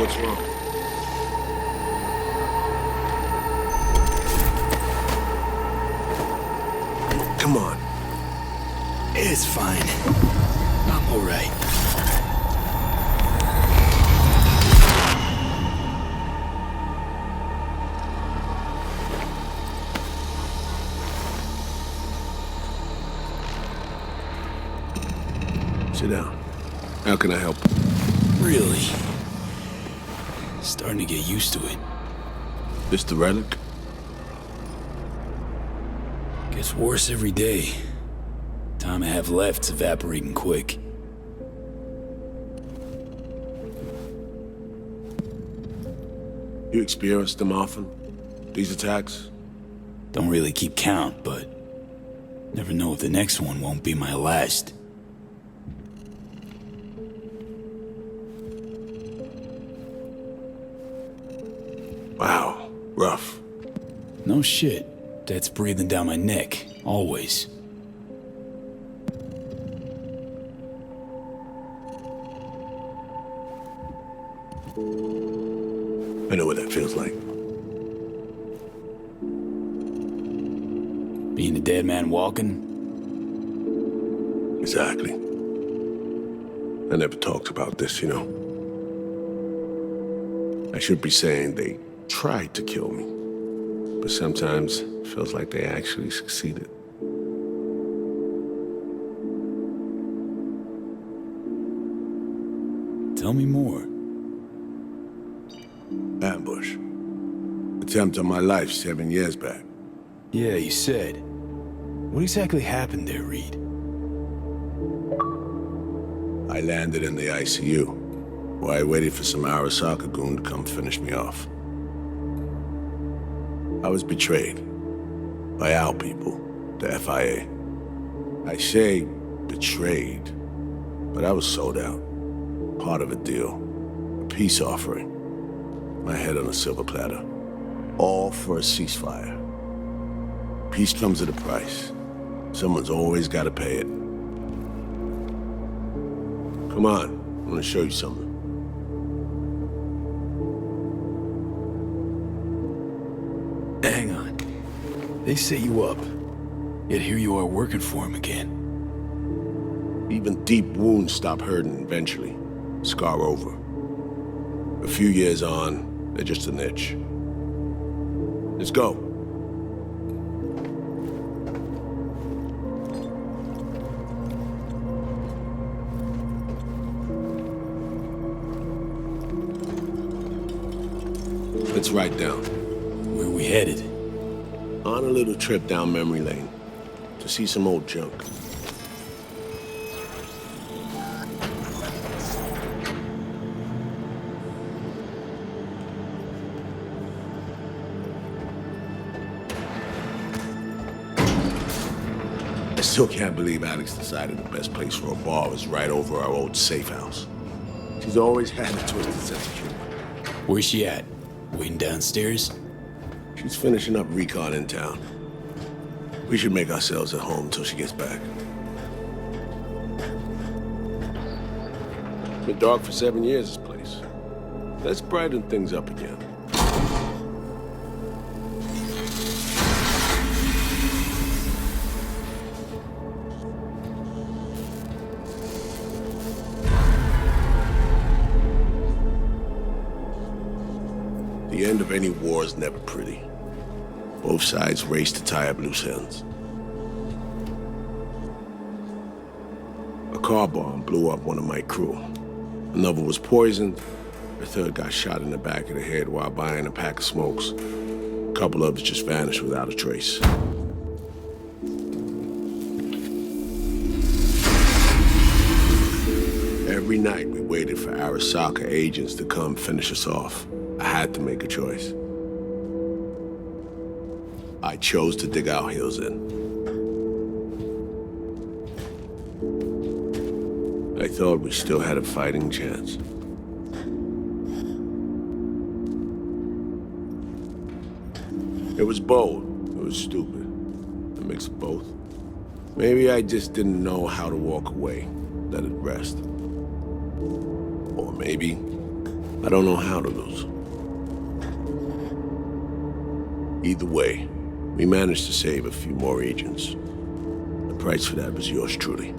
what's wrong. Come on. It's fine. I'm all right. Sit down. How can I help? Really? Starting to get used to it. This the relic? Gets worse every day. Time I have left's evaporating quick. You experience them often? These attacks? Don't really keep count, but never know if the next one won't be my last. Wow, rough. No shit. That's breathing down my neck, always. I know what that feels like. Being a dead man walking? Exactly. I never talked about this, you know. I should be saying they tried to kill me, but sometimes it feels like they actually succeeded. Tell me more. Ambush. Attempt on my life 7 years back. Yeah, you said. What exactly happened there, Reed? I landed in the ICU, while I waited for some Arasaka goon to come finish me off. I was betrayed by our people, the FIA. I say betrayed, but I was sold out. Part of a deal, a peace offering. My head on a silver platter. All for a ceasefire. Peace comes at a price. Someone's always got to pay it. Come on, I'm gonna show you something. Hang on. They set you up, yet here you are working for him again. Even deep wounds stop hurting eventually. Scar over. A few years on, they're just an itch. Let's go. Let's ride down. Where are we headed? On a little trip down memory lane to see some old junk. I still can't believe Alex decided the best place for a bar was right over our old safe house. She's always had a twisted sense of humor. Where's she at? Waiting downstairs? She's finishing up recon in town. We should make ourselves at home until she gets back. Been dark for 7 years, this place. Let's brighten things up again. The end of any war is never pretty. Both sides race to tie up loose ends. A car bomb blew up one of my crew. Another was poisoned. A third got shot in the back of the head while buying a pack of smokes. A couple others just vanished without a trace. Every night we waited for Arasaka agents to come finish us off. I had to make a choice. I chose to dig our heels in. I thought we still had a fighting chance. It was bold. It was stupid. A mix of both. Maybe I just didn't know how to walk away, let it rest. Or maybe I don't know how to lose. Either way, we managed to save a few more agents. The price for that was yours truly.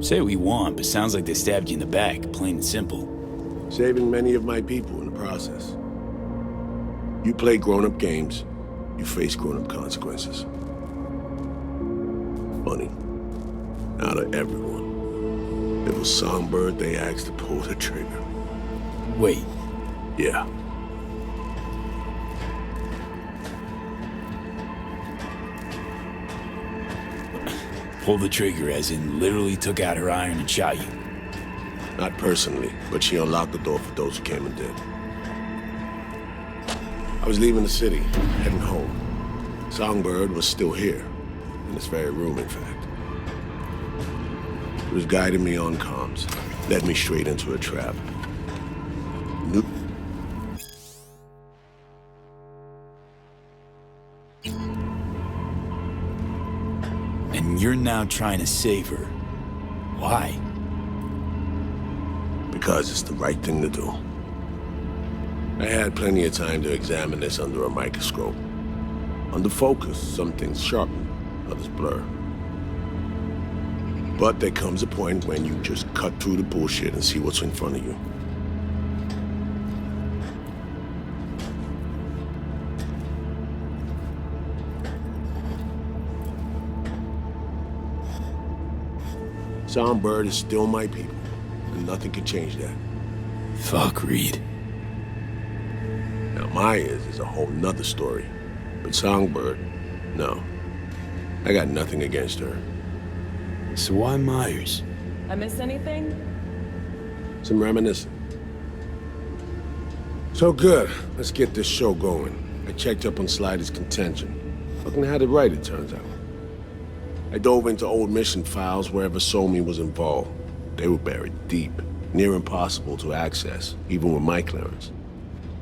Say what you want, but sounds like they stabbed you in the back, plain and simple. Saving many of my people in the process. You play grown-up games, you face grown-up consequences. Funny. Out of everyone, it was Songbird they asked to pull the trigger. Wait. Yeah. Pull the trigger, as in literally took out her iron and shot you. Not personally, but she unlocked the door for those who came and did. I was leaving the city, heading home. Songbird was still here, in this very room, in fact. He was guiding me on comms, led me straight into a trap. Knew And you're now trying to save her. Why? because it's the right thing to do. I had plenty of time to examine this under a microscope. Under focus, some things sharpen, others blur. But there comes a point when you just cut through the bullshit and see what's in front of you. Songbird is still my people, and nothing can change that. Fuck, Reed. Now, Myers is a whole nother story. But Songbird, no. I got nothing against her. So why Myers? I miss anything? Some reminiscing. So good, let's get this show going. I checked up on Slider's contention. Fucking had it right, it turns out. I dove into old mission files wherever Somi was involved. They were buried deep, near impossible to access, even with my clearance.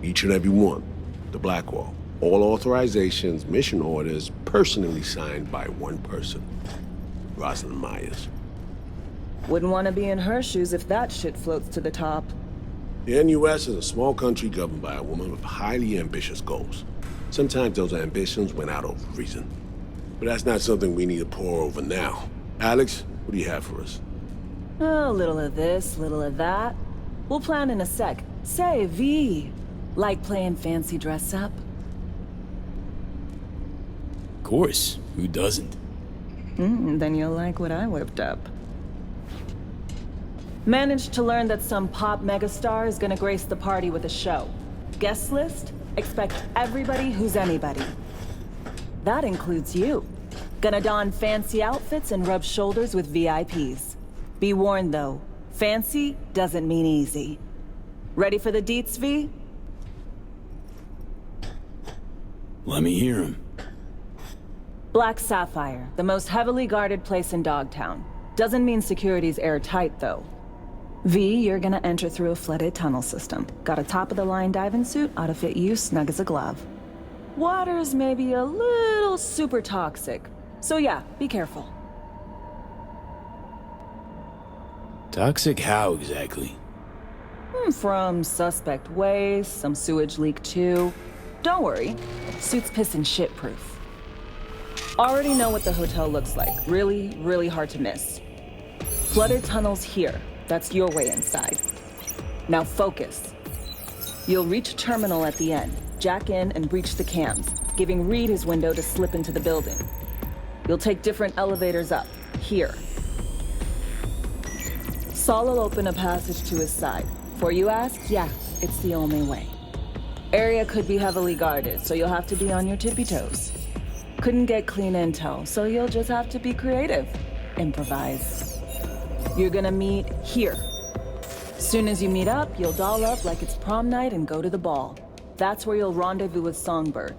Each and every one, the Blackwall. All authorizations, mission orders, personally signed by one person. Rosalind Myers. Wouldn't want to be in her shoes if that shit floats to the top. The NUS is a small country governed by a woman with highly ambitious goals. Sometimes those ambitions went out of reason. But that's not something we need to pour over now. Alex, what do you have for us? A little of this, little of that. We'll plan in a sec. Say, V, like playing fancy dress up? Of course, who doesn't? Then you'll like what I whipped up. Managed to learn that some pop megastar is gonna grace the party with a show. Guest list? Expect everybody who's anybody. That includes you. Gonna don fancy outfits and rub shoulders with VIPs. Be warned though, fancy doesn't mean easy. Ready for the deets, V? Let me hear him. Black Sapphire, the most heavily guarded place in Dogtown. Doesn't mean security's airtight though. V, you're gonna enter through a flooded tunnel system. Got a top-of-the-line diving suit, ought to fit you snug as a glove. Water's maybe a little super toxic. So yeah, be careful. Toxic how exactly? From suspect waste, some sewage leak too. Don't worry, suit's piss and shit proof. Already know what the hotel looks like. Really, really hard to miss. Flooded tunnels here. That's your way inside. Now focus. You'll reach a terminal at the end. Jack in and breach the cams, giving Reed his window to slip into the building. You'll take different elevators up, here. Saul will open a passage to his side. Before you ask, yeah, it's the only way. Area could be heavily guarded, so you'll have to be on your tippy toes. Couldn't get clean intel, so you'll just have to be creative. Improvise. You're gonna meet here. Soon as you meet up, you'll doll up like it's prom night and go to the ball. That's where you'll rendezvous with Songbird.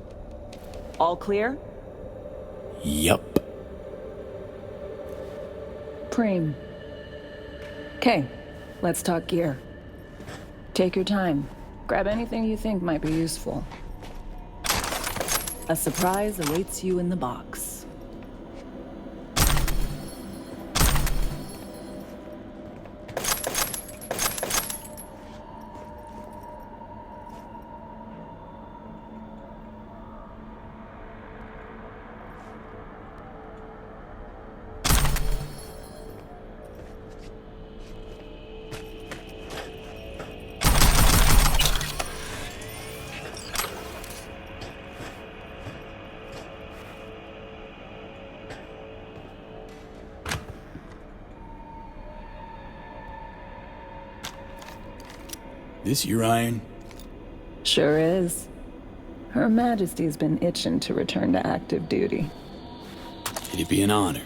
All clear? Yup. Preem. Okay, let's talk gear. Take your time. Grab anything you think might be useful. A surprise awaits you in the box. This your iron? Sure is. Her Majesty's been itching to return to active duty. It'd be an honor.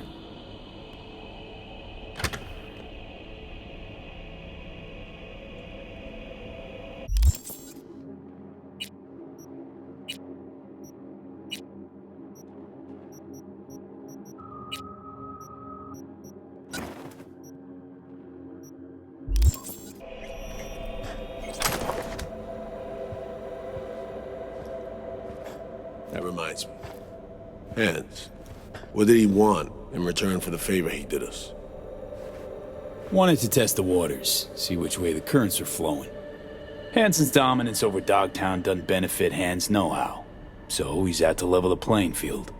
That reminds me. Hans, what did he want in return for the favor he did us? Wanted to test the waters, see which way the currents are flowing. Hansen's dominance over Dogtown doesn't benefit Hans know-how, so he's out to level the playing field.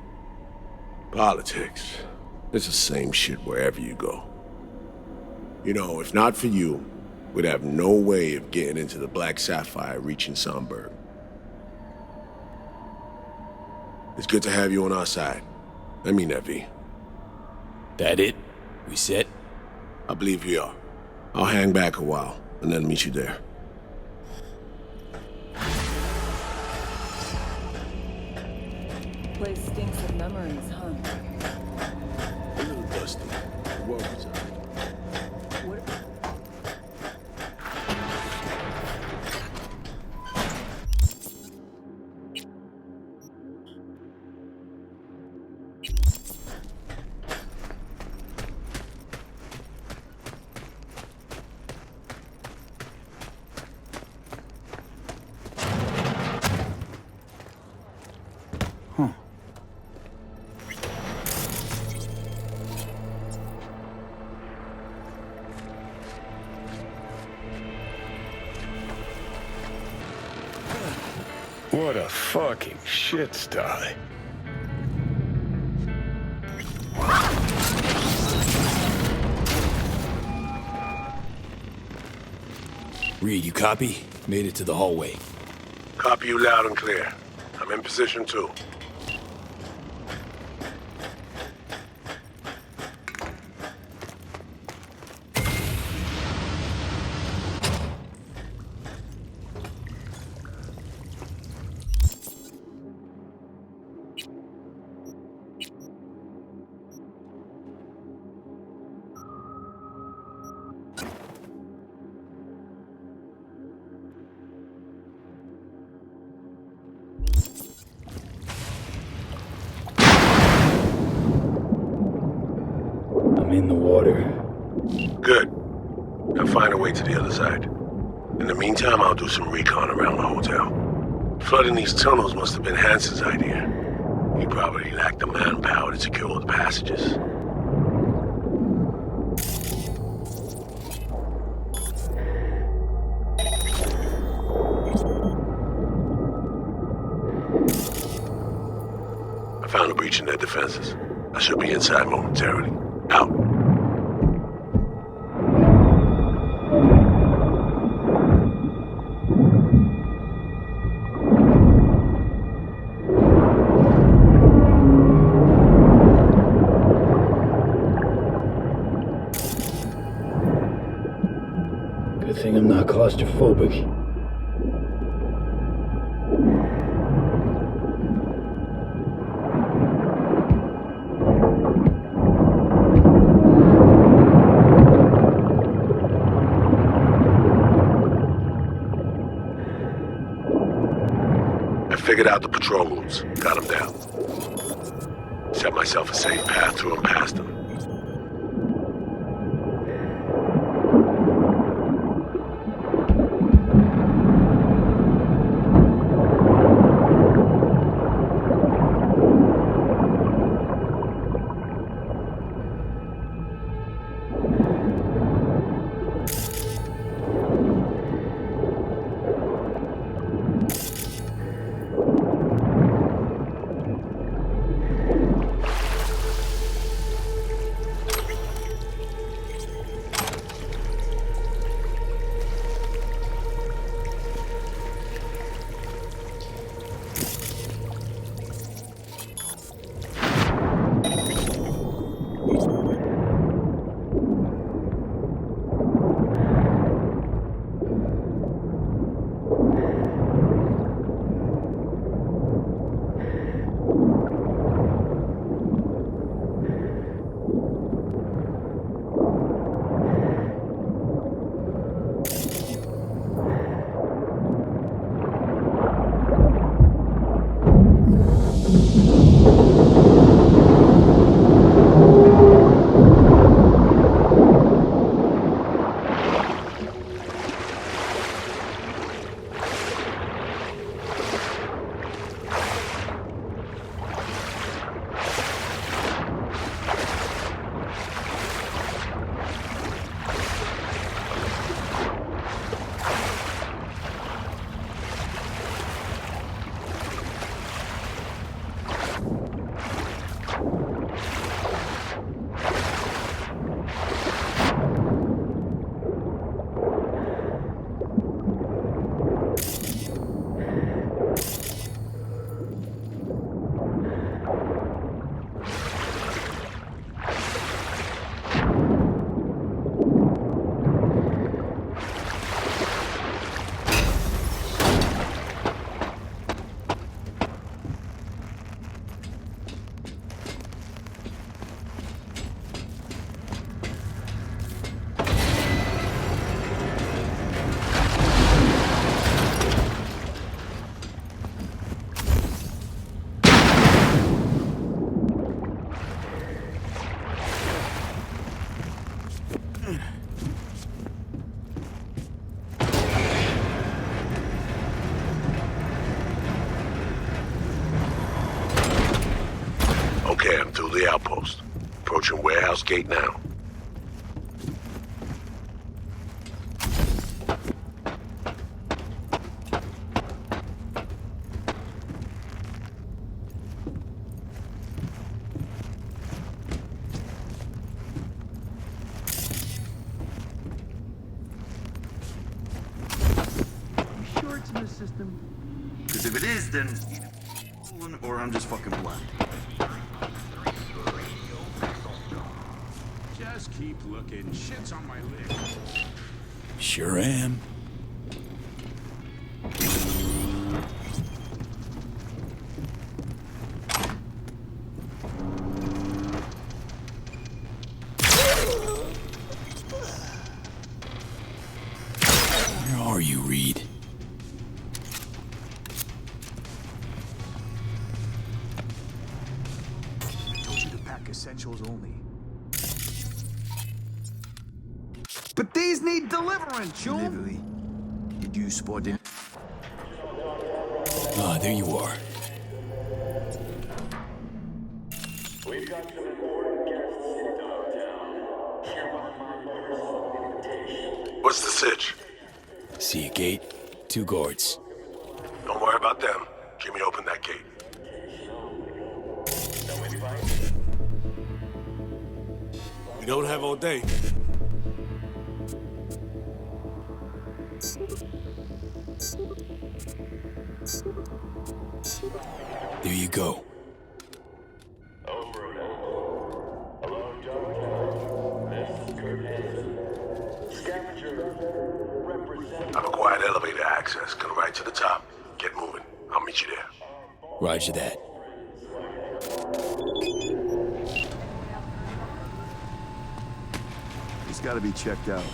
Politics. It's the same shit wherever you go. You know, if not for you, we'd have no way of getting into the Black Sapphire reaching Somberg. It's good to have you on our side. I mean that, V. That it? We set? I believe we are. I'll hang back a while, and then meet you there. Place stinks of memories, huh? A little dusty. What was that? What? What a fucking shit sty. Reed, you copy? Made it to the hallway. Copy you loud and clear. I'm in position too. In the water. Good. Now find a way to the other side. In the meantime, I'll do some recon around the hotel. Flooding these tunnels must have been Hansen's idea. He probably lacked the manpower to secure the passages. I found a breach in their defenses. I should be inside momentarily. Out. Good thing I'm not claustrophobic. Figured out the patrol routes. Got them down. Set myself a safe path through and past them. the outpost. Approaching warehouse gate now. Sure it's in the system? Because if it is, then either or I'm just fucking blind. Just keep looking. Shit's on my list. Sure am. Where are you, Reed? Told you to pack essentials only. But these need deliverance, June. Delivery? Did you spot it? Ah, there you are. We've got some important guests in Dogtown. Hereby my letters of invitation. What's the sitch? See a gate? 2 guards. Don't worry about them. Jimmy, open that gate. No invite? We don't have all day. There you go. Over and over. Hello, Dogtown. This is Kurt Hansen. Scavenger. Representative. I have a quiet elevator access. Go right to the top. Get moving. I'll meet you there. Roger that. He's got to be checked out.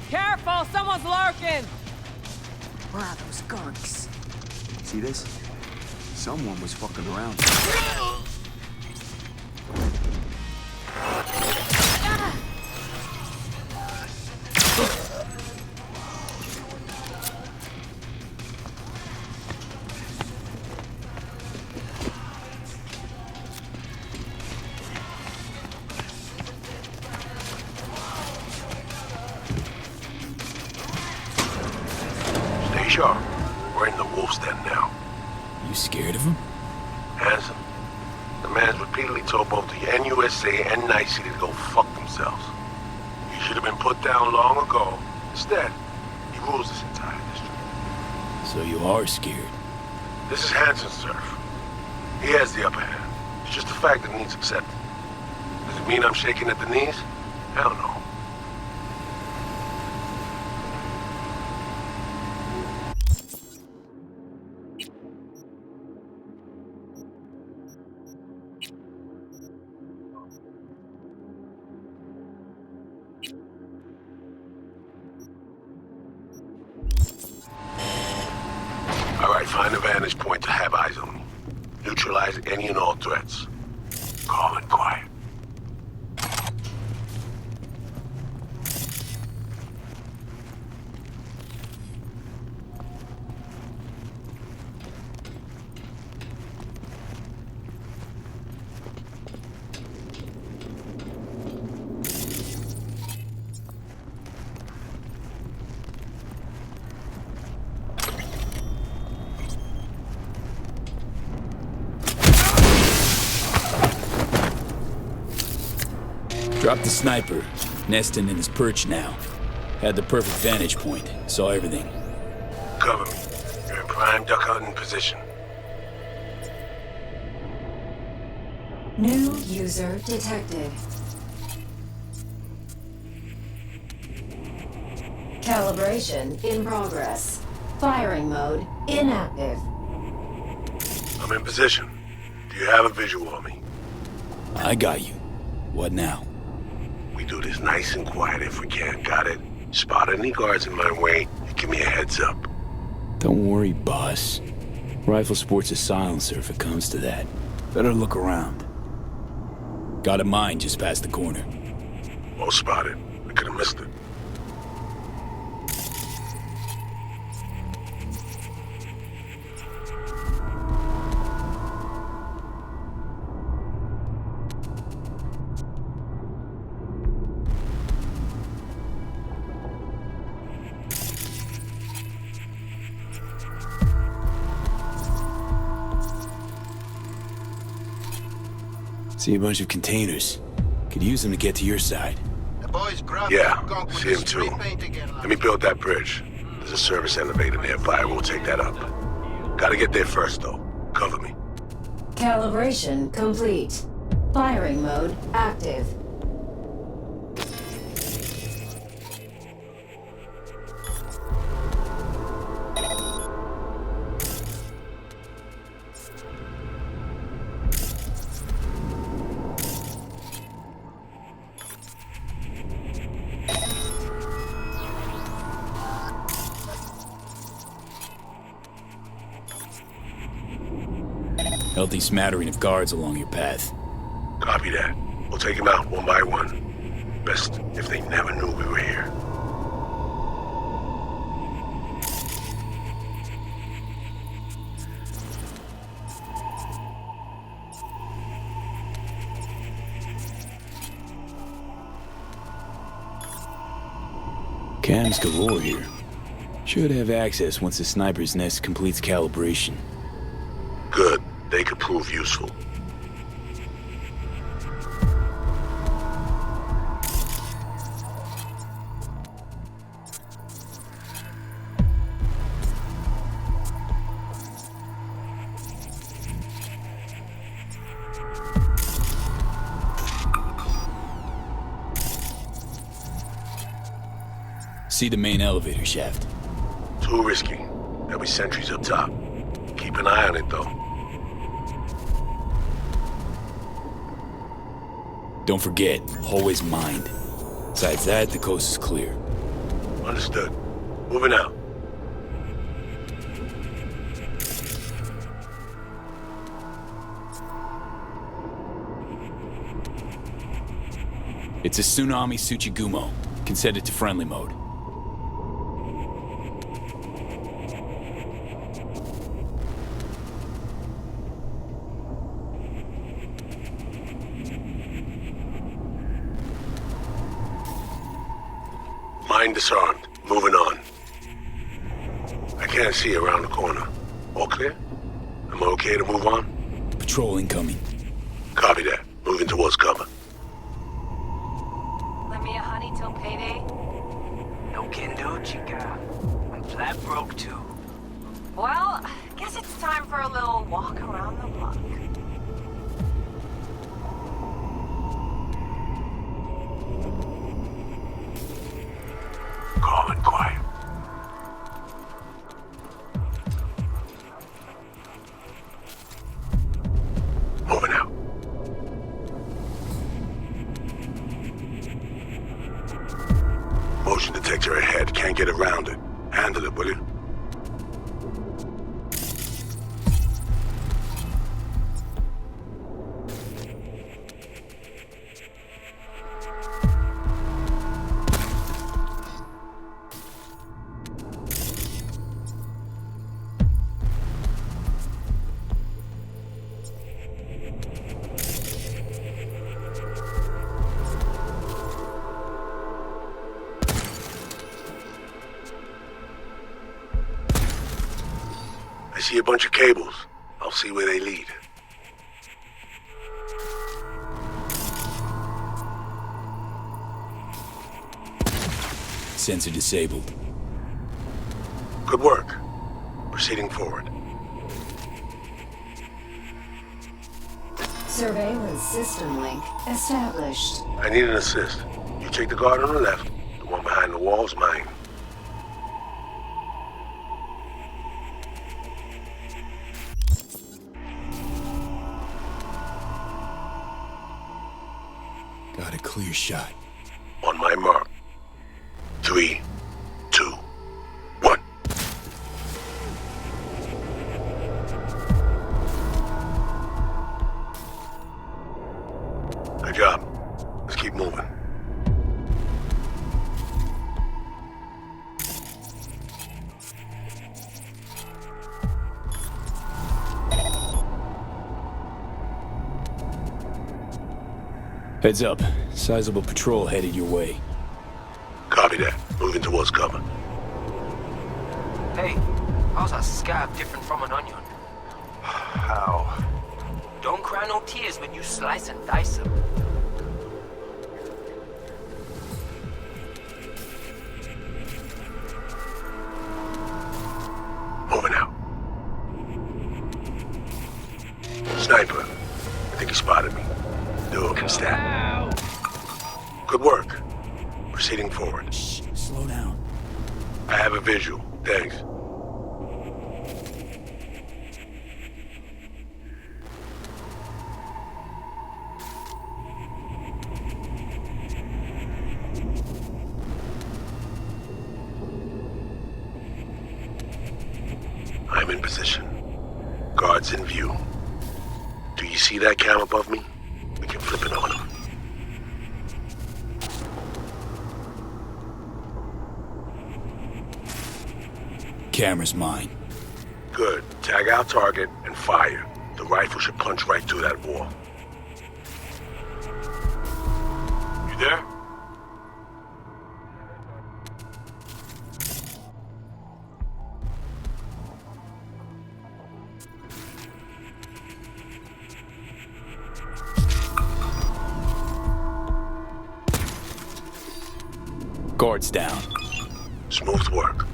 Careful, someone's lurking! Where are those gunks? See this? Someone was fucking around. Stay sharp. We're in the wolf's den now. You scared of him? Hanson, the man's repeatedly told both the NUSA and Night City to go fuck themselves. He should have been put down long ago. Instead, he rules this entire district. So you are scared. This is Hanson's turf. He has the upper hand. It's just a fact that needs accepted. Does it mean I'm shaking at the knees? Hell no. All right, find a vantage point to have eyes on me. Neutralize any and all threats. Calm and quiet. Dropped the sniper. Nesting in his perch now. Had the perfect vantage point. Saw everything. Cover me. You're in prime duck hunting position. New user detected. Calibration in progress. Firing mode inactive. I'm in position. Do you have a visual on me? I got you. What now? We do this nice and quiet if we can, got it? Spot any guards in my way, you give me a heads up. Don't worry, boss. Rifle sports a silencer if it comes to that. Better look around. Got a mine just past the corner. Well spotted. I could have missed it. See a bunch of containers. Could use them to get to your side. Yeah, see him too. Let me build that bridge. There's a service elevator nearby. We'll take that up. Gotta get there first, though. Cover me. Calibration complete. Firing mode active. Healthy smattering of guards along your path. Copy that. We'll take them out one by one. Best if they never knew we were here. Cams galore here. Should have access once the sniper's nest completes calibration. Good. They could prove useful. See the main elevator shaft. Too risky. There'll be sentries up top. Keep an eye on it, though. Don't forget, always mind. Besides that, the coast is clear. Understood. Moving out. It's a Tsunami Tsuchigumo. Can set it to friendly mode. Mine disarmed. Moving on. I can't see around the corner. All clear? Am I okay to move on? Patrol incoming. Copy that. Moving towards cover. Lend me a honey till payday? No can do, chica. I'm flat broke too. Well, guess it's time for a little walk around the block. Calm and quiet. Moving out. Motion detector ahead. Can't get around it. Handle it, will you? I see a bunch of cables. I'll see where they lead. Sensor disabled. Good work. Proceeding forward. Surveillance system link established. I need an assist. You take the guard on the left. The one behind the wall's mine. Got a clear shot. On my mark. 3, 2, 1. Good job. Let's keep moving. Heads up. Sizable patrol headed your way. Copy that. Moving towards cover. Hey, how's a scab different from an onion? How? Don't cry no tears when you slice and dice them. Moving out. Sniper. I think he spotted me. Dude can stab. Good work. Proceeding forward. Shh, slow down. I have a visual. Thanks. I'm in position. Guards in view. Do you see that cam above me? We can flip it on them. Camera's mine. Good. Tag our target and fire. The rifle should punch right through that wall. You there? Guards down. Smooth work.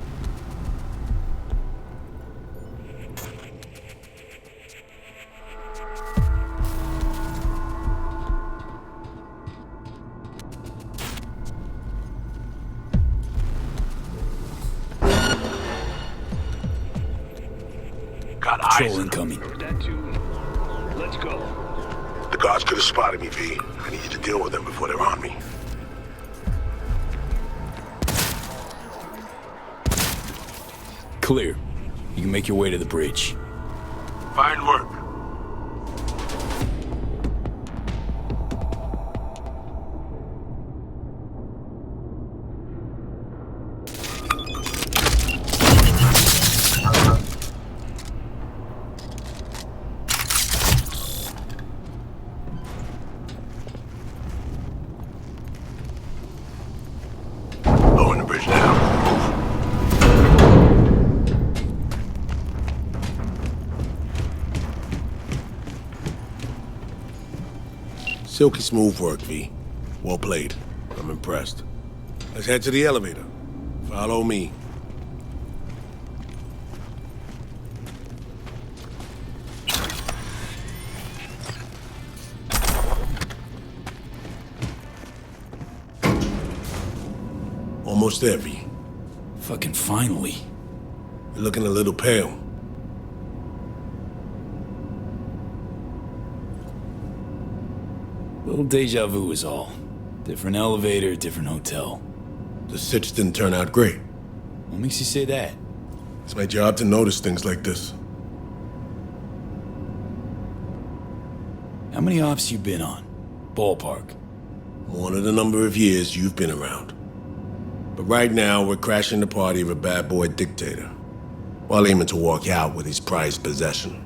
Got eyes. Patrol incoming. That too. Let's go. The guards could have spotted me, V. I need you to deal with them before they're on me. Clear. You can make your way to the bridge. Fine work. Lowering the bridge now. Silky smooth work, V. Well played. I'm impressed. Let's head to the elevator. Follow me. Almost there, V. Fucking finally. You're looking a little pale. Little deja vu is all. Different elevator, different hotel. The sitch didn't turn out great. What makes you say that? It's my job to notice things like this. How many ops you been on? Ballpark. More than the number of years you've been around. But right now, we're crashing the party of a bad boy dictator, while aiming to walk out with his prized possession.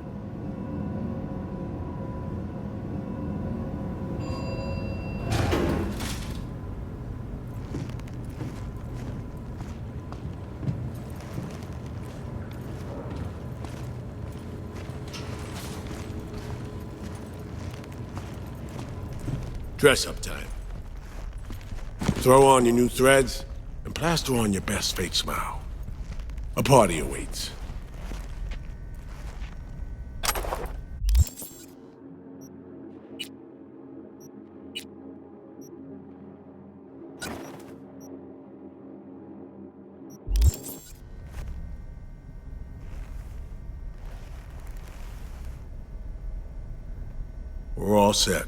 Dress-up time. Throw on your new threads and plaster on your best fake smile. A party awaits. We're all set.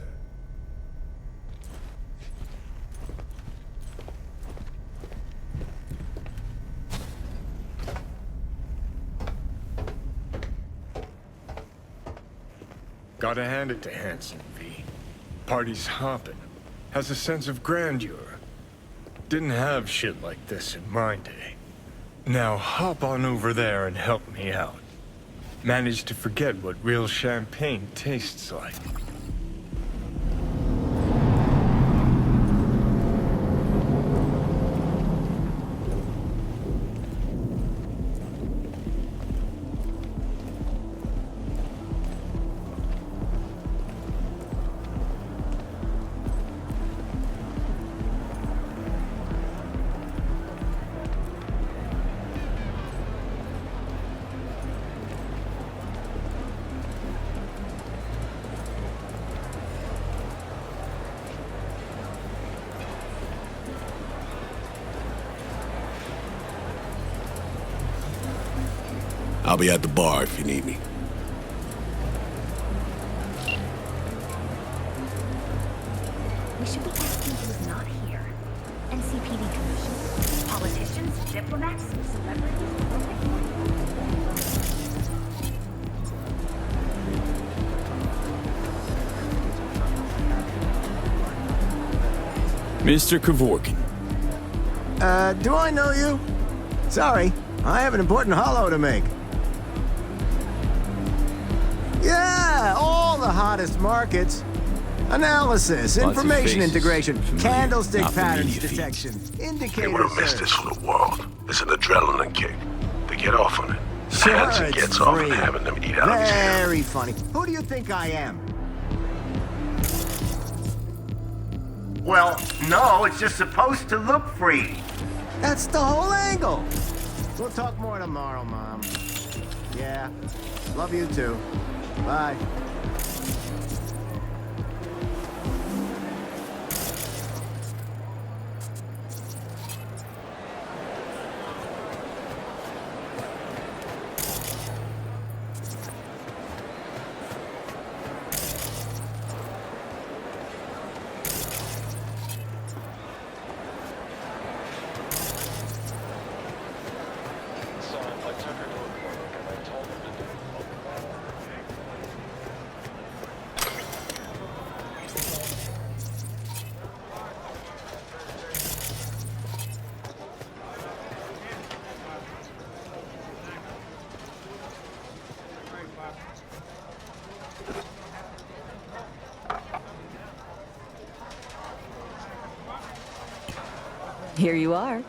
Gotta hand it to Hansen, V. Party's hopping. Has a sense of grandeur. Didn't have shit like this in my day. Now hop on over there and help me out. Managed to forget what real champagne tastes like. I'll be at the bar if you need me. We should be asking who's not here. NCPD commissioners, politicians, diplomats, celebrities. Mr. Kevorkian. Do I know you? Sorry, I have an important holo to make. Yeah, all the hottest markets. Analysis, Lots of information faces. integration, Familiar. candlestick Not for patterns media feeds. detection, They indicator wouldn't miss search. this for the world. It's an adrenaline kick. They get off on it. Sure, Hanson it's gets off free. on having them eat out of his hand. Very funny. Who do you think I am? Well, no, it's just supposed to look free. That's the whole angle. We'll talk more tomorrow, Mom. Yeah. Love you too. Bye. Here you are.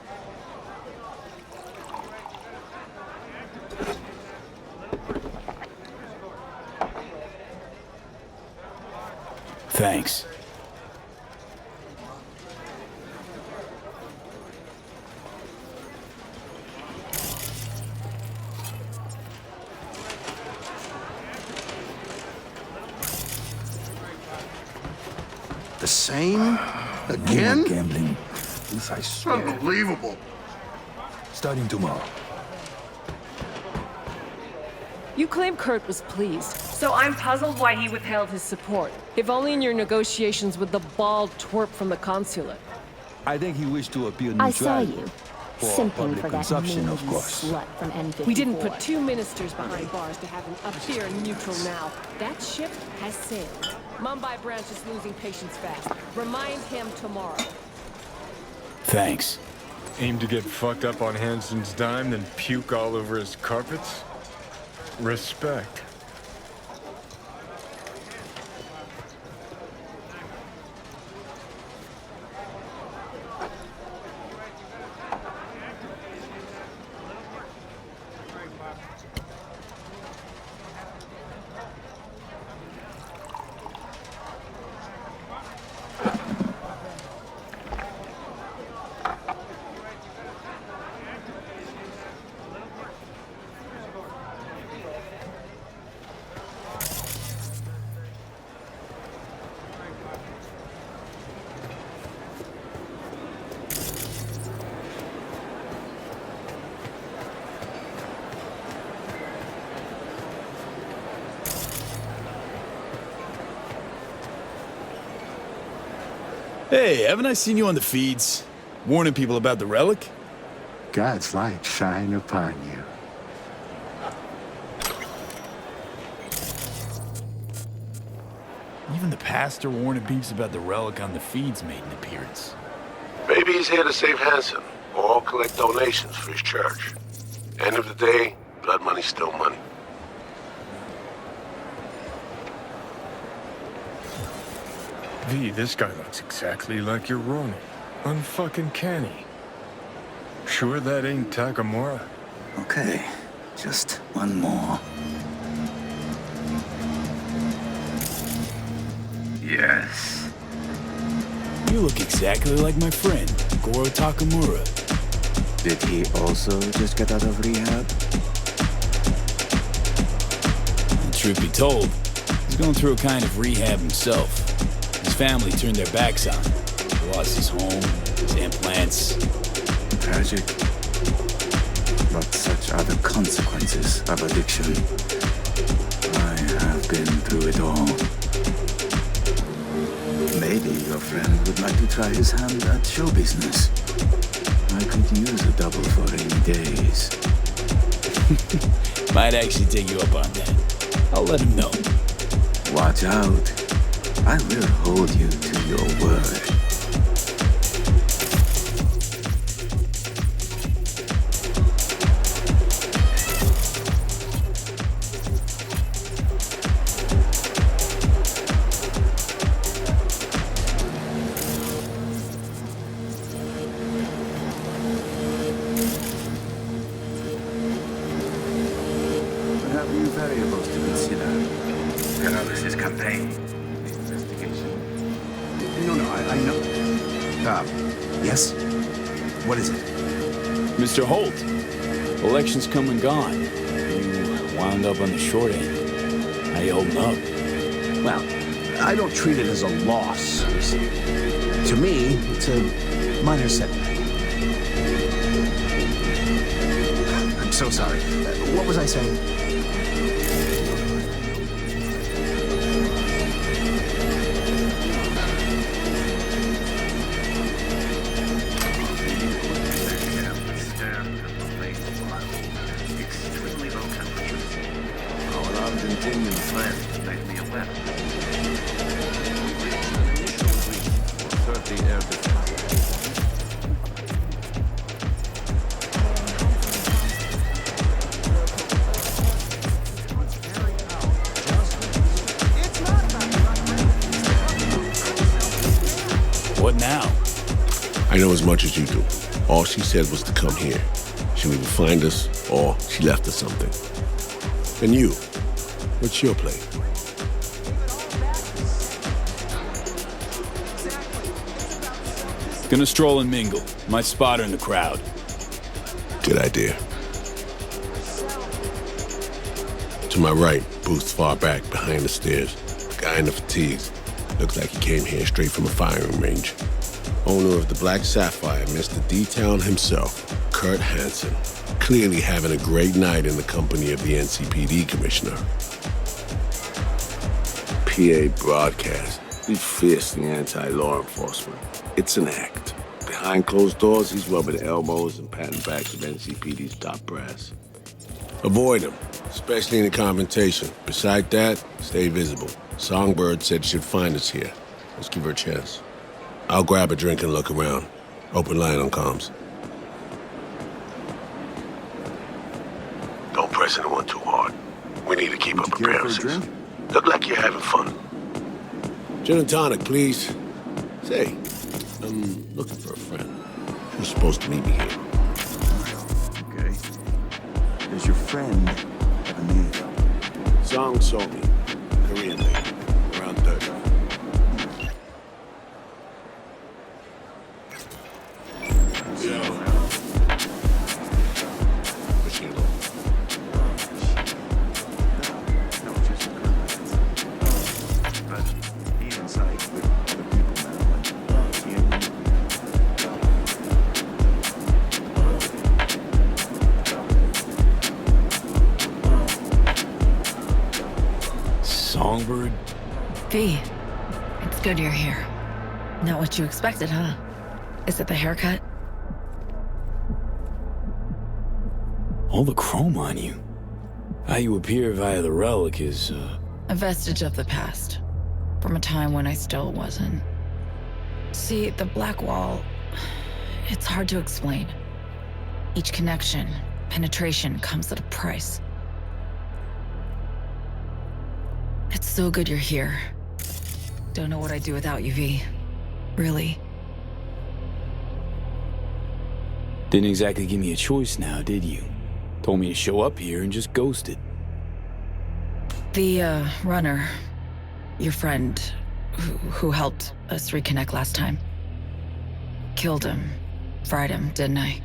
Thanks. The same? Again? Gambling. This I swear. Unbelievable. Starting tomorrow. You claim Kurt was pleased, so I'm puzzled why he withheld his support. If only in your negotiations with the bald twerp from the consulate. I think he wished to appear neutral. I saw you. For Simping public for that consumption, of mean course. slut from N54. We didn't put two ministers behind bars to have him appear neutral now. That ship has sailed. Mumbai branch is losing patience fast. Remind him tomorrow. Thanks. Aim to get fucked up on Hanson's dime, then puke all over his carpets? Respect. Hey, haven't I seen you on the feeds? Warning people about the relic? God's light shine upon you. Even the pastor warning peeps about the relic on the feeds made an appearance. Maybe he's here to save Hanson, or collect donations for his church. End of the day, blood money's still money. V, this guy looks exactly like your Ronin. Unfucking canny. Sure that ain't Takamura? Okay, just one more. Yes. You look exactly like my friend, Goro Takamura. Did he also just get out of rehab? Truth be told, he's going through a kind of rehab himself. His family turned their backs on him. He lost his home, his implants. Tragic. But such are the consequences of addiction. I have been through it all. Maybe your friend would like to try his hand at show business. I could use a double for rainy days. Might actually take you up on that. I'll let him know. Watch out. I will hold you to your word. Variables to consider. This is campaign. Investigation. No, I know. Yes? What is it? Mr. Holt, elections come and gone. You wound up on the short end. How you holding up? Well, I don't treat it as a loss, you see. To me, it's a minor setback. I'm so sorry. What was I saying? What now? I know as much as you do. All she said was to come here. She'll either find us, or she left us something. And you, what's your play? Gonna stroll and mingle. Might spot her in the crowd. Good idea. To my right, booth's far back, behind the stairs. Guy in the fatigues. Looks like he came here straight from a firing range. Owner of the Black Sapphire, Mr. D-Town himself, Kurt Hansen. Clearly having a great night in the company of the NCPD commissioner. PA broadcast. He's fiercely anti-law enforcement. It's an act. Behind closed doors, he's rubbing elbows and patting backs of NCPD's top brass. Avoid him, especially in a confrontation. Beside that, stay visible. Songbird said she'd find us here. Let's give her a chance. I'll grab a drink and look around. Open line on comms. Don't press anyone too hard. We need to keep up appearances. Look like you're having fun. Gin and tonic, please. Say, I'm looking for a friend. She was supposed to meet me here. Okay. Does your friend have a name? Song Somi. Korean lady. Around 30. Songbird? V, it's good you're here. Not what you expected, huh? Is it the haircut? All the chrome on you. How you appear via the relic is, A vestige of the past. From a time when I still wasn't. See, the black wall... It's hard to explain. Each connection, penetration, comes at a price. It's so good you're here. Don't know what I'd do without you, V. Really. Didn't exactly give me a choice now, did you? Told me to show up here and just ghosted. The, runner, your friend, who helped us reconnect last time. Killed him. Fried him, didn't I?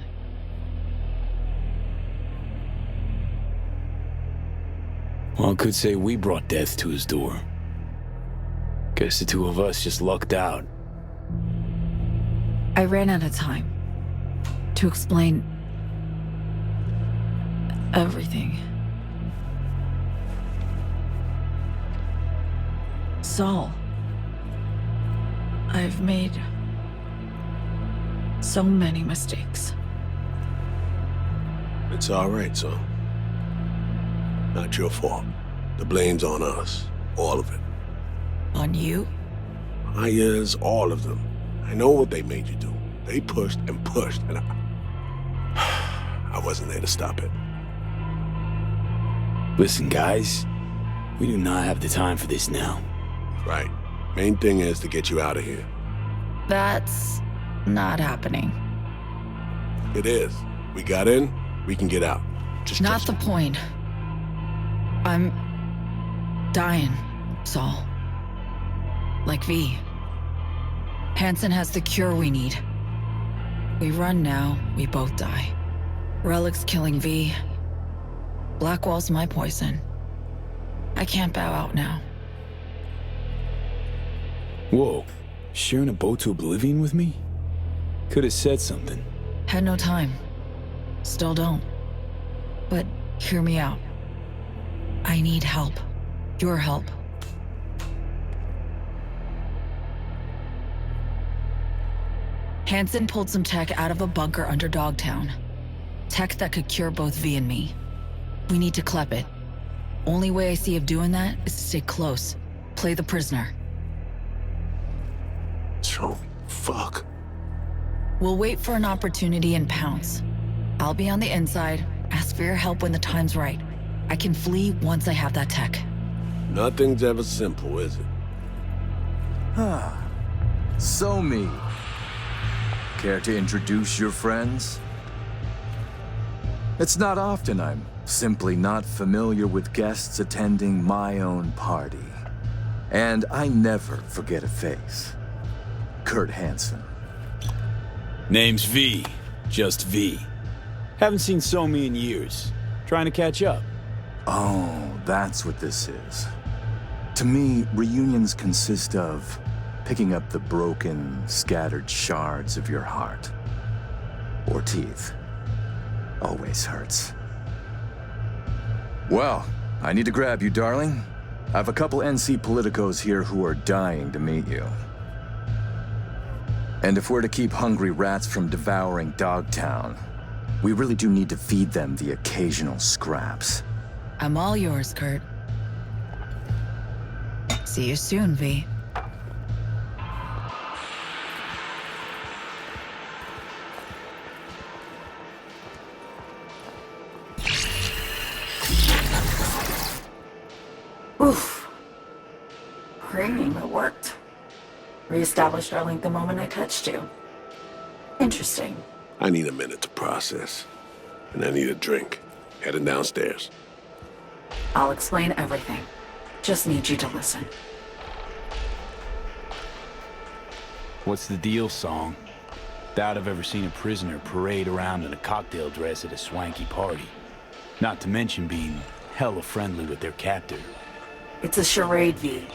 Well, I could say we brought death to his door. Guess the two of us just lucked out. I ran out of time to explain. Everything. Saul. I've made so many mistakes. It's all right, son. Not your fault. The blame's on us. All of it. On you? Yes, all of them. I know what they made you do. They pushed, and I wasn't there to stop it. Listen, guys. We do not have the time for this now. Right. Main thing is to get you out of here. That's not happening. It is. We got in, we can get out. Just not the point. I'm dying, Saul. Like V. Hansen has the cure we need. We run now, we both die. Relic's killing V. Blackwall's my poison. I can't bow out now. Whoa. Sharing a boat to oblivion with me? Could have said something. Had no time. Still don't. But hear me out. I need help. Your help. Hansen pulled some tech out of a bunker under Dogtown. Tech that could cure both V and me. We need to clep it. Only way I see of doing that is to stay close. Play the prisoner. So, fuck. We'll wait for an opportunity and pounce. I'll be on the inside, ask for your help when the time's right. I can flee once I have that tech. Nothing's ever simple, is it? So me. Care to introduce your friends? It's not often I'm simply not familiar with guests attending my own party. And I never forget a face. Kurt Hansen. Name's V. Just V. Haven't seen Somi in years. Trying to catch up. Oh, that's what this is. To me, reunions consist of picking up the broken, scattered shards of your heart. Or teeth. Always hurts. Well, I need to grab you, darling. I've a couple NC politicos here who are dying to meet you. And if we're to keep hungry rats from devouring Dogtown, we really do need to feed them the occasional scraps. I'm all yours, Kurt. See you soon, V. Oof. Premium, it worked. Reestablished our link the moment I touched you. Interesting. I need a minute to process. And I need a drink. Heading downstairs. I'll explain everything. Just need you to listen. What's the deal, Song? Doubt I've ever seen a prisoner parade around in a cocktail dress at a swanky party. Not to mention being hella friendly with their captor. It's a charade, V.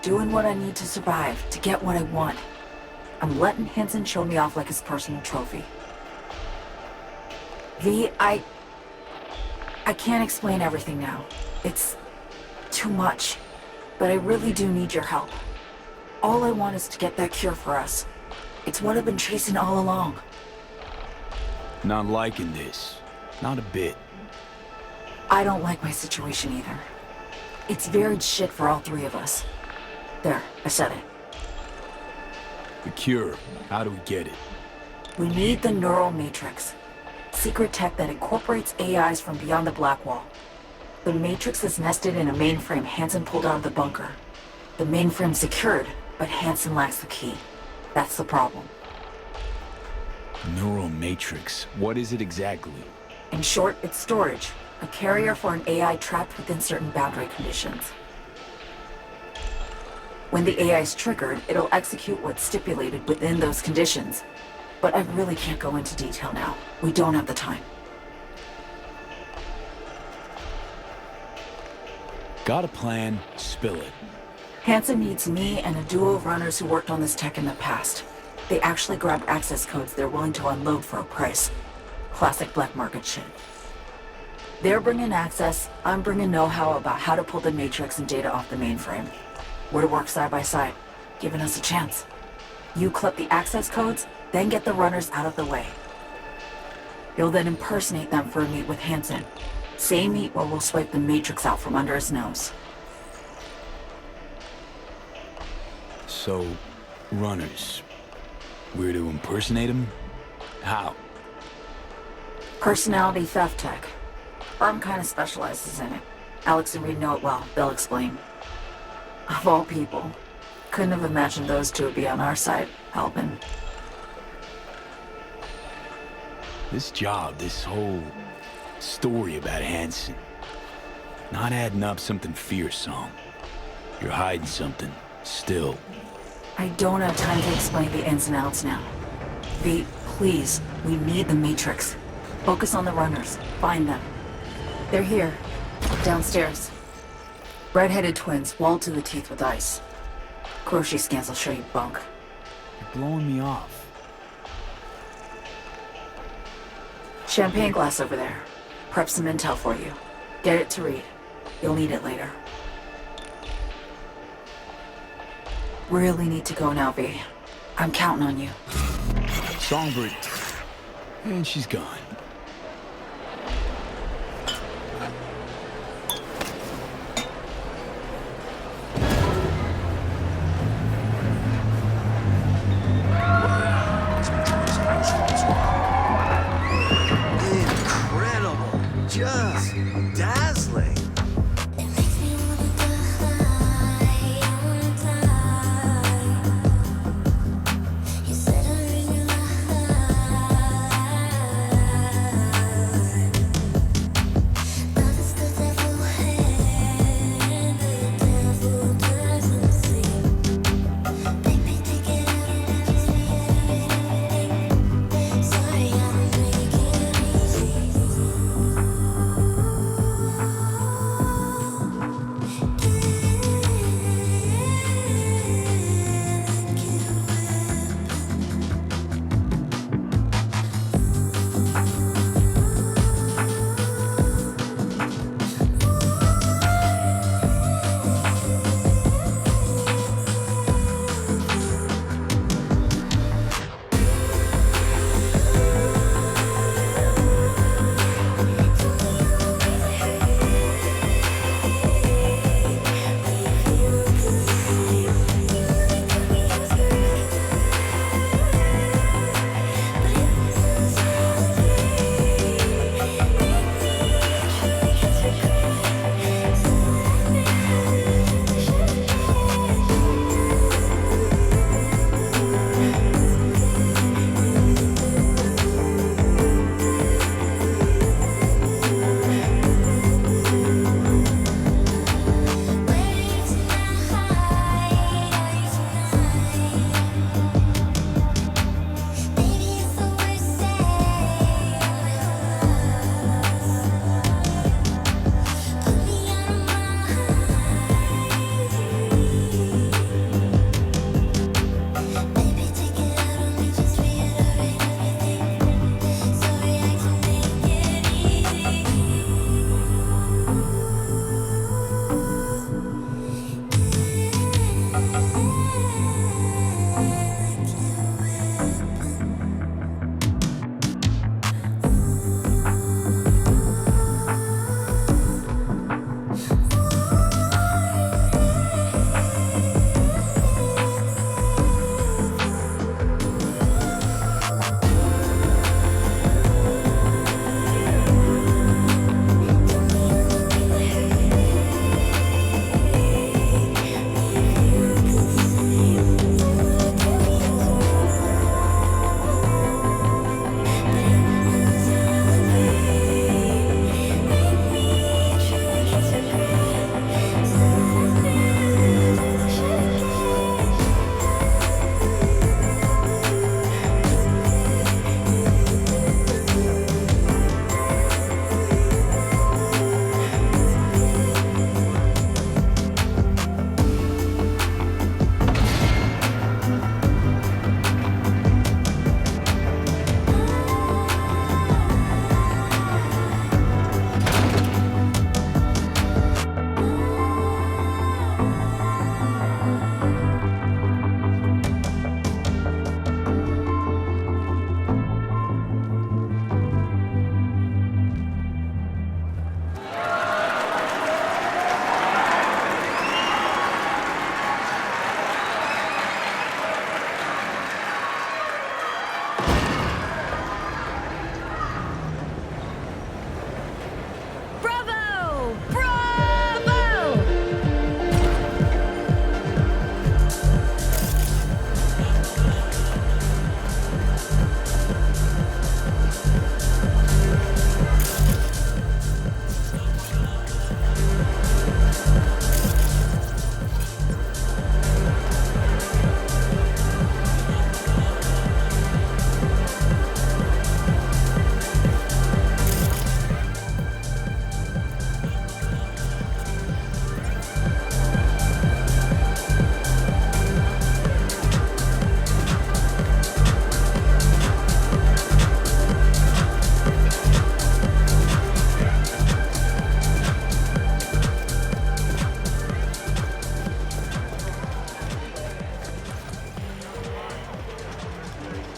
Doing what I need to survive, to get what I want. I'm letting Hansen show me off like his personal trophy. V, I can't explain everything now. It's too much. But I really do need your help. All I want is to get that cure for us. It's what I've been chasing all along. Not liking this. Not a bit. I don't like my situation either. It's varied shit for all three of us. There, I said it. The cure. How do we get it? We need the neural matrix. Secret tech that incorporates AIs from beyond the black wall. The matrix is nested in a mainframe Hansen pulled out of the bunker. The mainframe's secured, but Hansen lacks the key. That's the problem. Neural matrix. What is it exactly? In short, it's storage. A carrier for an AI trapped within certain boundary conditions. When the AI is triggered, it'll execute what's stipulated within those conditions. But I really can't go into detail now. We don't have the time. Got a plan, spill it. Hansen needs me and a duo of runners who worked on this tech in the past. They actually grabbed access codes they're willing to unload for a price. Classic black market shit. They're bringing access, I'm bringing know-how about how to pull the Matrix and data off the mainframe. We're to work side by side, giving us a chance. You clip the access codes, then get the runners out of the way. You'll then impersonate them for a meet with Hansen. Same meet where we'll swipe the Matrix out from under his nose. So, runners. We're to impersonate him? How? Personality theft tech. Firm kind of specializes in it. Alex and Reed know it well. They'll explain. Of all people, couldn't have imagined those two would be on our side, helping. This job, this whole story about Hansen. Not adding up something fearsome. You're hiding something, still. I don't have time to explain the ins and outs now. V, please, we need the Matrix. Focus on the runners. Find them. They're here. Downstairs. Red-headed twins, walled to the teeth with ice. Grocery scans will show you bunk. You're blowing me off. Champagne glass over there. Prep some intel for you. Get it to Reed. You'll need it later. Really need to go now, V. I'm counting on you. Songbird. And she's gone. Incredible. Just dazzling.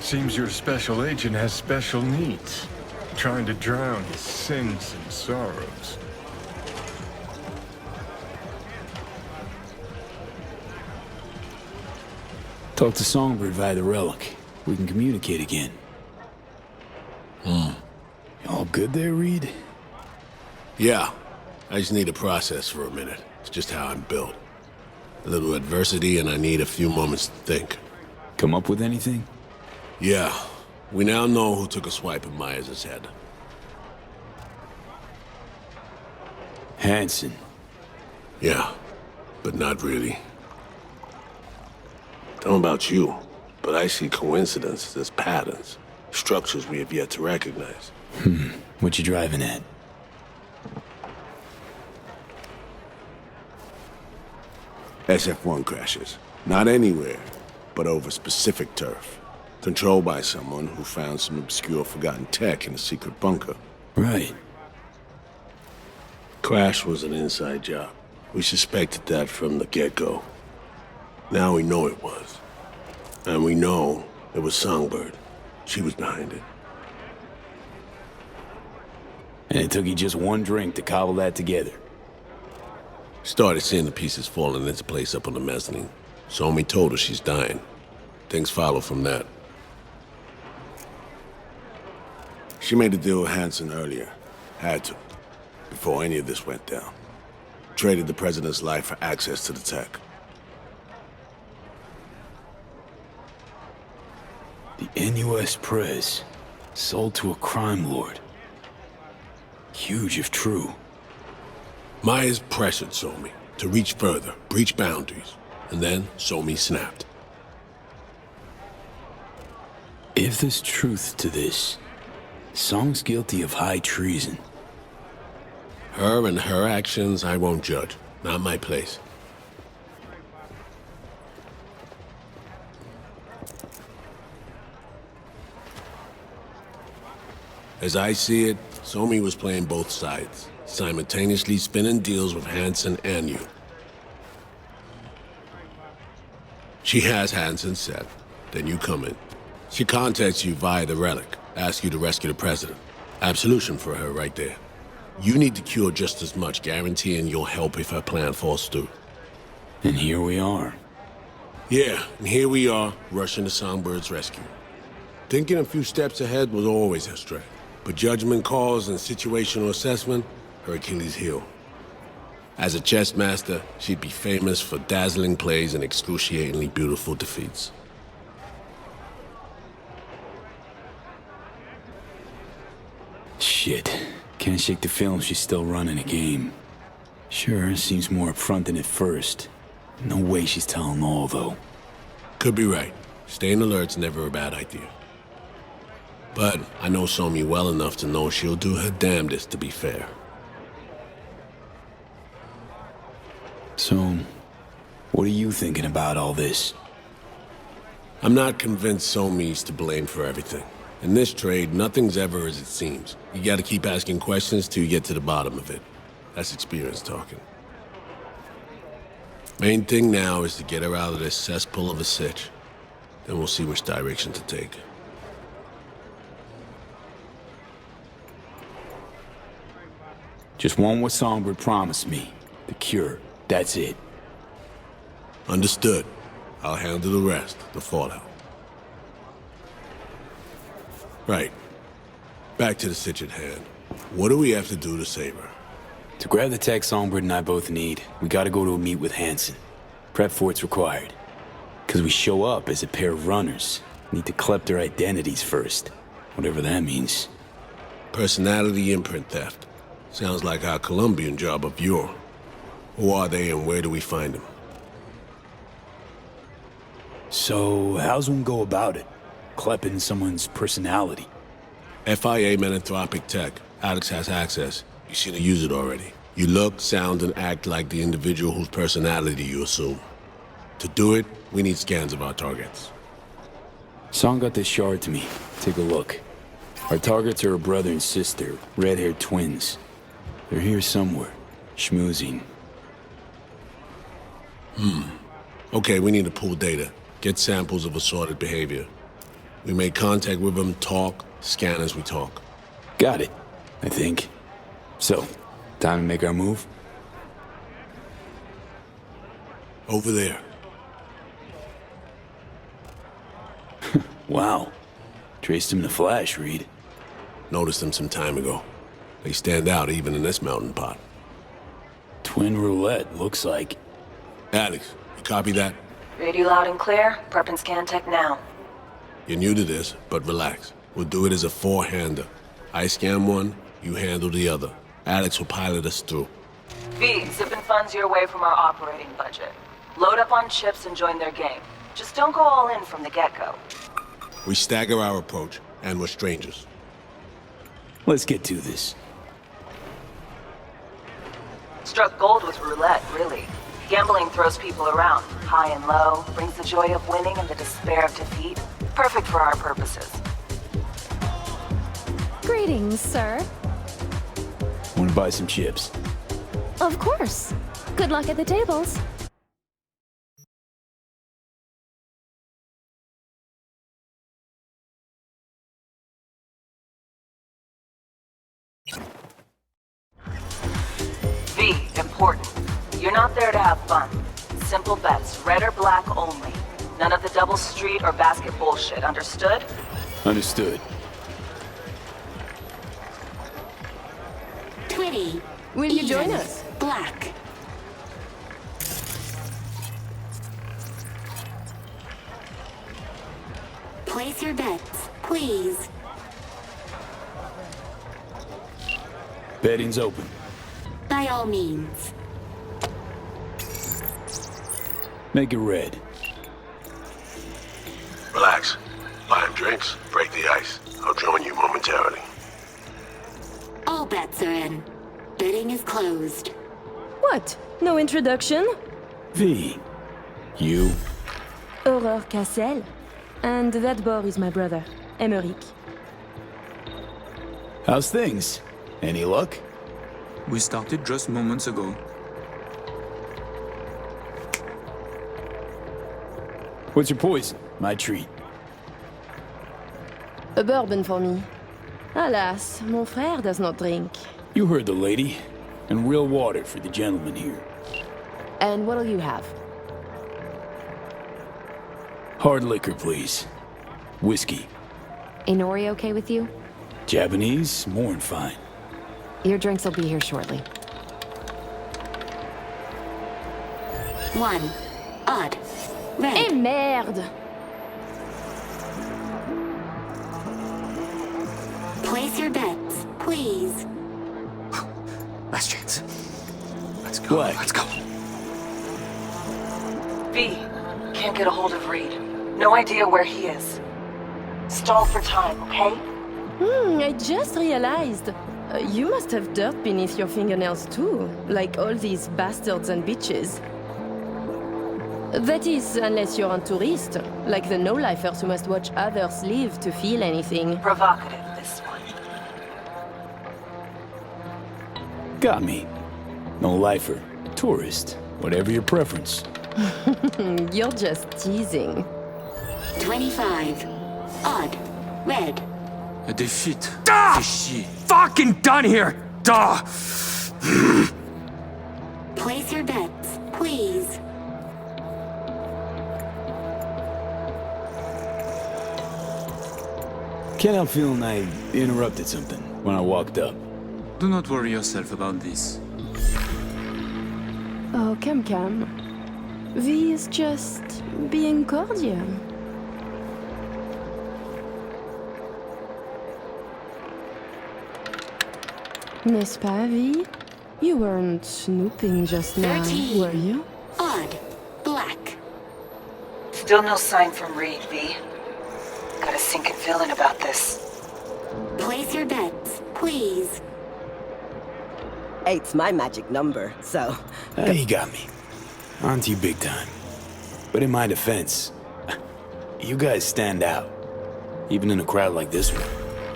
Seems your special agent has special needs, trying to drown his sins and sorrows. Talk to Songbird via the relic. We can communicate again. All good there, Reed? Yeah. I just need to process for a minute. It's just how I'm built. A little adversity and I need a few moments to think. Come up with anything? Yeah. We now know who took a swipe at Myers' head. Hansen. Yeah, but not really. Don't know about you, but I see coincidences as patterns. Structures we have yet to recognize. What you driving at? SF-1 crashes. Not anywhere, but over specific turf. Controlled by someone who found some obscure forgotten tech in a secret bunker. Right. Crash was an inside job. We suspected that from the get-go. Now we know it was. And we know it was Songbird. She was behind it. And it took you just one drink to cobble that together. Started seeing the pieces falling into place up on the mezzanine. Somi told her she's dying. Things follow from that. She made a deal with Hansen earlier. Had to. Before any of this went down. Traded the president's life for access to the tech. The NUS Prez. Sold to a crime lord. Huge if true. Myers pressured Somi to reach further, breach boundaries, and then Somi snapped. If there's truth to this, Song's guilty of high treason. Her and her actions, I won't judge. Not my place. As I see it, Somi was playing both sides, simultaneously spinning deals with Hansen and you. She has Hansen set, then you come in. She contacts you via the relic, asks you to rescue the president. Absolution for her right there. You need to cure just as much, guaranteeing you'll help if her plan falls through. And here we are. Yeah, and here we are, rushing to Songbird's rescue. Thinking a few steps ahead was always her strength. But judgment calls and situational assessment, her Achilles heel. As a chess master, she'd be famous for dazzling plays and excruciatingly beautiful defeats. Shit. Can't shake the feeling she's still running a game. Sure, seems more upfront than at first. No way she's telling all, though. Could be right. Staying alert's never a bad idea. But I know Somi well enough to know she'll do her damnedest to be fair. So, what are you thinking about all this? I'm not convinced Somi's to blame for everything. In this trade, nothing's ever as it seems. You gotta keep asking questions till you get to the bottom of it. That's experience talking. Main thing now is to get her out of this cesspool of a sitch. Then we'll see which direction to take. Just want what Songbird promised me. The cure. That's it. Understood. I'll handle the rest, the fallout. Right. Back to the sitch at hand. What do we have to do to save her? To grab the tech Songbird and I both need, we gotta go to a meet with Hansen. Prep for it's required. Cause we show up as a pair of runners. Need to collect their identities first. Whatever that means. Personality imprint theft. Sounds like our Colombian job of yore. Who are they and where do we find them? So, how's one go about it? Klepping someone's personality? FIA Menanthropic tech. Alex has access. You seem to use it already. You look, sound, and act like the individual whose personality you assume. To do it, we need scans of our targets. Song got this shard to me. Take a look. Our targets are a brother and sister, red-haired twins. They're here somewhere, schmoozing. Okay, we need to pull data. Get samples of assorted behavior. We make contact with them, talk, scan as we talk. Got it, I think. So, time to make our move? Over there. Wow. Traced him in a flash, Reed. Noticed them some time ago. They stand out even in this mountain pot. Twin roulette, looks like. Alex, you copy that? Radio loud and clear. Prep and scan tech now. You're new to this, but relax. We'll do it as a four-hander. I scan one, you handle the other. Alex will pilot us through. V, zipping funds your way from our operating budget. Load up on chips and join their game. Just don't go all in from the get-go. We stagger our approach, and we're strangers. Let's get to this. Struck gold with roulette, really. Gambling throws people around, high and low, brings the joy of winning and the despair of defeat. Perfect for our purposes. Greetings, sir. Want to buy some chips? Of course. Good luck at the tables. V, important. You're not there to have fun. Simple bets, red or black only. None of the double street or basket bullshit, understood? Understood. Twitty. Will you join us? Black. Place your bets, please. Betting's open. By all means. Make it red. Relax. Buy him drinks, break the ice. I'll join you momentarily. All bets are in. Bidding is closed. What? No introduction? V. You? Aurore Cassel. And that boy is my brother, Emeric. How's things? Any luck? We started just moments ago. What's your poison? My treat. A bourbon for me. Alas, mon frère does not drink. You heard the lady. And real water for the gentleman here. And what'll you have? Hard liquor, please. Whiskey. Inori okay with you? Japanese? More than fine. Your drinks will be here shortly. 1. Odd. Red. Eh merde! Place your bets, please. Last chance. Let's go. Black. Let's go. V, can't get a hold of Reed. No idea where he is. Stall for time, okay? I just realized. You must have dirt beneath your fingernails too, like all these bastards and bitches. That is, unless you're a tourist, like the no-lifers who must watch others live to feel anything. Provocative, this one. Got me. No lifer. Tourist. Whatever your preference. You're just teasing. 25. Odd. Red. A defeat. Duh! Fucking done here! Duh! Place your bets, please. Can't help feeling I interrupted something when I walked up. Do not worry yourself about this. Oh, come. V is just being cordial. N'est-ce pas, V? You weren't snooping just now, 13. were you? Odd. Black. Still no sign from Reed, V. Got a sinking feeling about this. Place your bets, please. 8's my magic number, so... You got me. Onto you big time. But in my defense, you guys stand out. Even in a crowd like this one.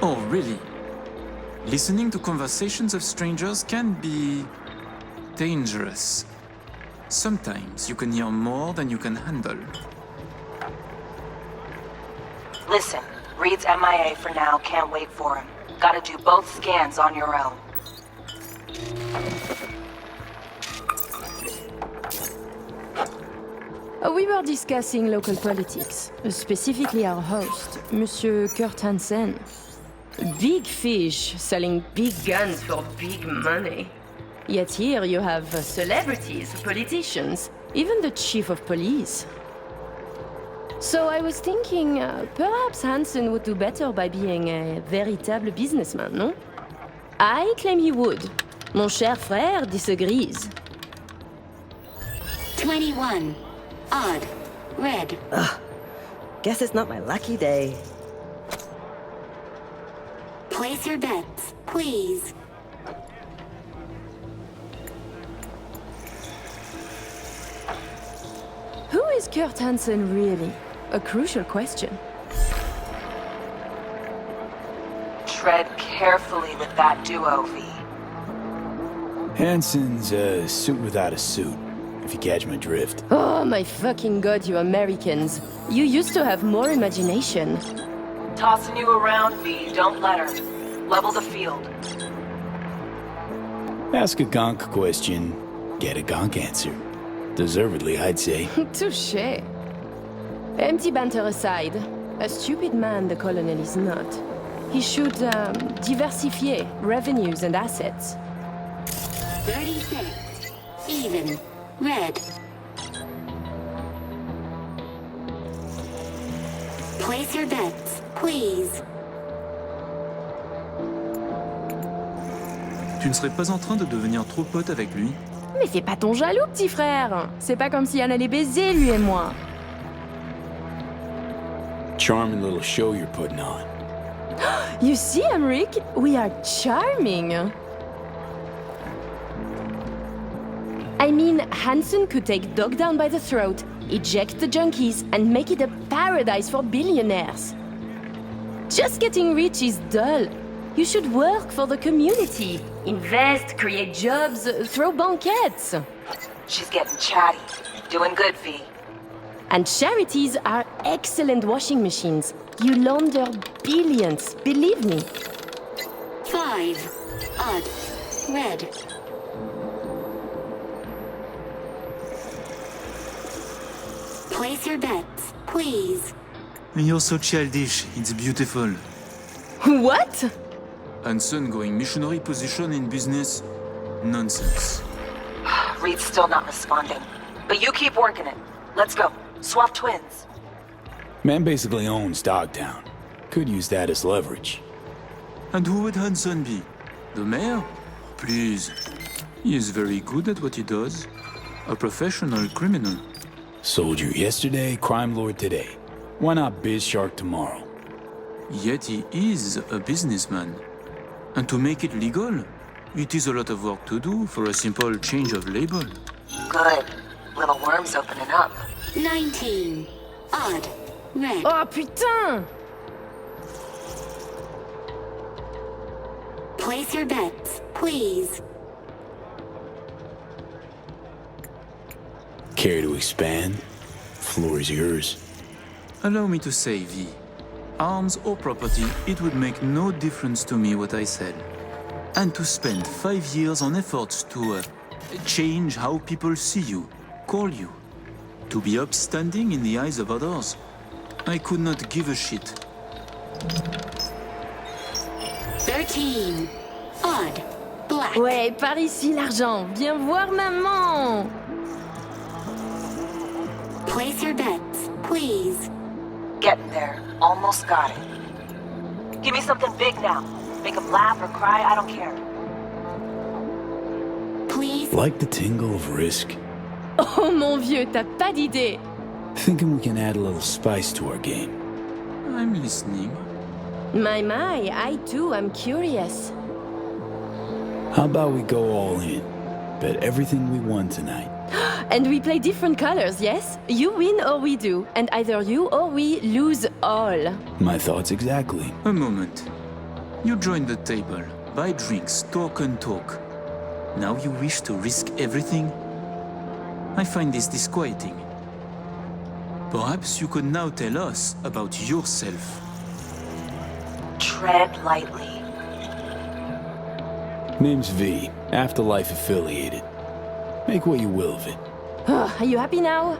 Oh, really? Listening to conversations of strangers can be dangerous. Sometimes you can hear more than you can handle. Listen, Reed's MIA for now, can't wait for him. Gotta do both scans on your own. We were discussing local politics, specifically our host, Monsieur Kurt Hansen. Big fish selling big guns for big money. Yet here you have celebrities, politicians, even the chief of police. So I was thinking, perhaps Hansen would do better by being a véritable businessman, no? I claim he would. Mon cher frère disagrees. 21. Odd. Red. Ugh. Guess it's not my lucky day. Place your bets, please. Who is Kurt Hansen really? A crucial question. Tread carefully with that duo, V. Hansen's a suit without a suit, if you catch my drift. Oh my fucking god, you Americans. You used to have more imagination. Tossing you around, V. Don't let her. Level the field. Ask a gonk question, get a gonk answer. Deservedly, I'd say. Touché. Empty banter aside, a stupid man the colonel is not. He should diversify revenues and assets. 36. Even. Red. Place your bets, please. Tu ne serais pas en train de devenir trop pote avec lui? Mais fais pas ton jaloux, petit frère. C'est pas comme si on allait baiser, lui et moi. Charming little show you're putting on. You see, Emmerich, we are charming. I mean, Hansen could take Dog down by the throat, eject the junkies, and make it a paradise for billionaires. Just getting rich is dull. You should work for the community. Invest, create jobs, throw banquets. She's getting chatty. Doing good, V. And charities are excellent washing machines. You launder billions, believe me. 5. Odd. Red. Place your bets, please. You're so childish, it's beautiful. What? Hansen going missionary position in business? Nonsense. Reed's still not responding. But you keep working it. Let's go. Swap twins. Man basically owns Dogtown. Could use that as leverage. And who would Hansen be? The mayor? Please. He is very good at what he does. A professional criminal. Soldier yesterday, crime lord today. Why not biz shark tomorrow? Yet he is a businessman. And to make it legal, it is a lot of work to do for a simple change of label. Good. Little worm's opening up. 19. Odd. Red. Oh putain! Place your bets, please. Care to expand? Floor is yours. Allow me to say, V. Arms or property, it would make no difference to me what I said. And to spend 5 years on efforts to change how people see you, call you, to be upstanding in the eyes of others, I could not give a shit. 13. Odd. Black. Ouais, par ici l'argent. Viens voir maman. Place your bets, please. Getting there. Almost got it. Give me something big now. Make him laugh or cry, I don't care. Please? Like the tingle of risk? Oh mon vieux, t'as pas d'idée. Thinking we can add a little spice to our game. I'm listening. My, I too am curious. How about we go all in? Bet everything we won tonight. And we play different colors, yes? You win or we do, and either you or we lose all. My thoughts exactly. A moment. You joined the table, buy drinks, talk and talk. Now you wish to risk everything? I find this disquieting. Perhaps you could now tell us about yourself. Tread lightly. Name's V, Afterlife affiliated. Make what you will of it. Are you happy now?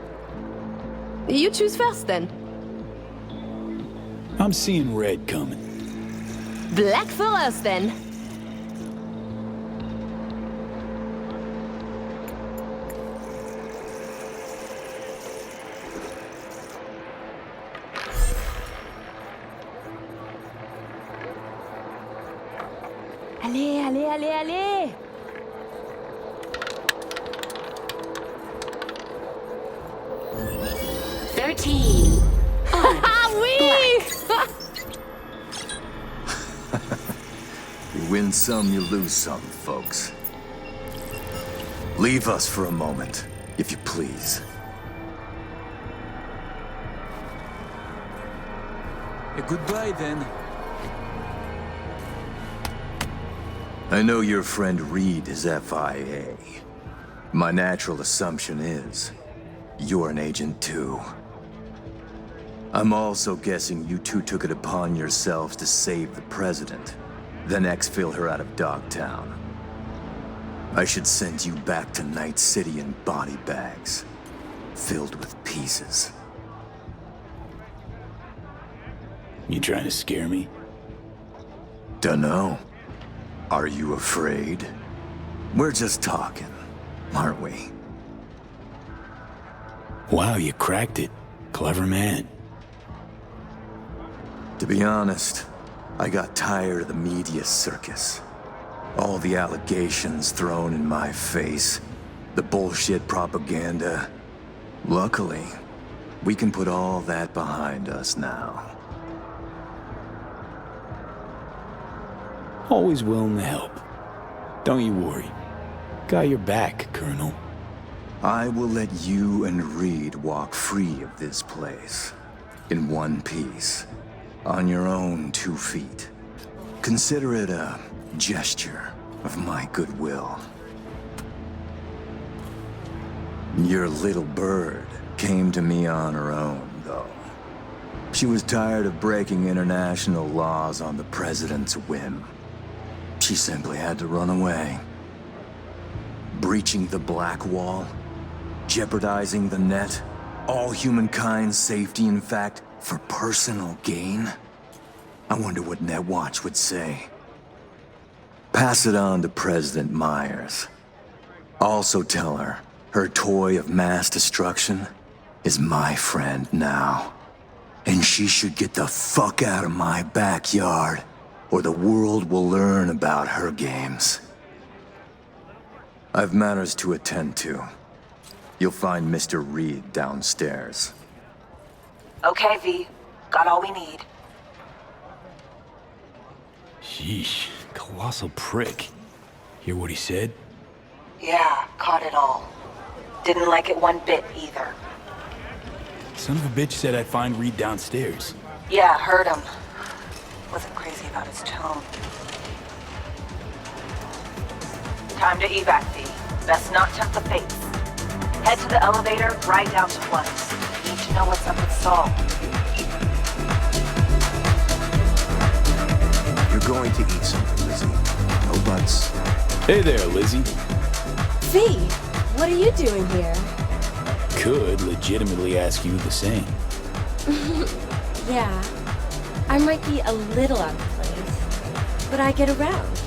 You choose first then. I'm seeing red coming. Black for us then. Allez, allez, allez, allez! Ah oui! You win some, you lose some, folks. Leave us for a moment, if you please. Goodbye, then. I know your friend Reed is FIA. My natural assumption is, you're an agent too. I'm also guessing you two took it upon yourselves to save the president, then exfil her out of Dogtown. I should send you back to Night City in body bags, filled with pieces. You trying to scare me? Dunno. Are you afraid? We're just talking, aren't we? Wow, you cracked it. Clever man. To be honest, I got tired of the media circus. All the allegations thrown in my face, the bullshit propaganda. Luckily, we can put all that behind us now. Always willing to help. Don't you worry. Got your back, Colonel. I will let you and Reed walk free of this place. In one piece. On your own 2 feet. Consider it a gesture of my goodwill. Your little bird came to me on her own, though. She was tired of breaking international laws on the president's whim. She simply had to run away. Breaching the Black Wall, jeopardizing the net, all humankind's safety, in fact, for personal gain? I wonder what Netwatch would say. Pass it on to President Myers. Also tell her her toy of mass destruction is my friend now. And she should get the fuck out of my backyard, or the world will learn about her games. I've matters to attend to. You'll find Mr. Reed downstairs. Okay, V. Got all we need. Sheesh, colossal prick. Hear what he said? Yeah, caught it all. Didn't like it one bit either. Son of a bitch said I'd find Reed downstairs. Yeah, heard him. Wasn't crazy about his tone. Time to evac, V. Best not tempt the fates. Head to the elevator, right down to once. Need to know what's up with Saul. You're going to eat something, Lizzie. No buts. Hey there, Lizzie. V, what are you doing here? Could legitimately ask you the same. Yeah, I might be a little out of place, but I get around.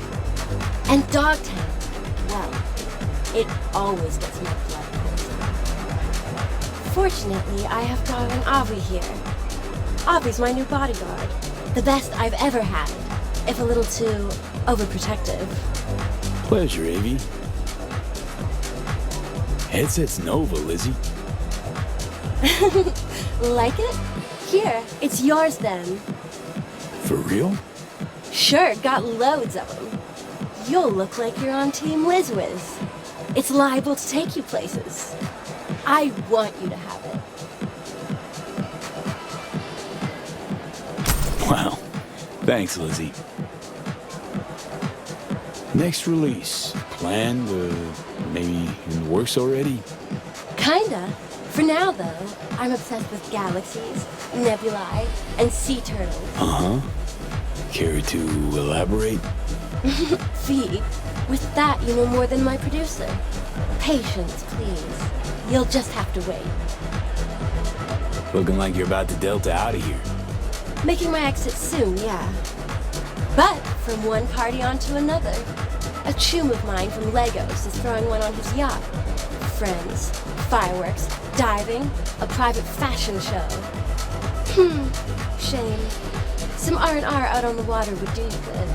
And Dogtown, well, it always gets my blood cold. Fortunately, I have darling Aubrey here. Aubrey's my new bodyguard. The best I've ever had, if a little too overprotective. Pleasure, Avy. Headset's Nova, Lizzie. Like it? Here, it's yours then. For real? Sure, got loads of them. You'll look like you're on Team LizWiz. It's liable to take you places. I want you to have it. Wow. Thanks, Lizzie. Next release. Planned, maybe in the works already? Kinda. For now, though, I'm obsessed with galaxies, nebulae, and sea turtles. Uh-huh. Care to elaborate? V, with that you know more than my producer. Patience, please. You'll just have to wait. Looking like you're about to Delta out of here. Making my exit soon, yeah. But from one party onto another. A chum of mine from Legos is throwing one on his yacht. Friends, fireworks, diving, a private fashion show. Shame. Some R&R out on the water would do you good.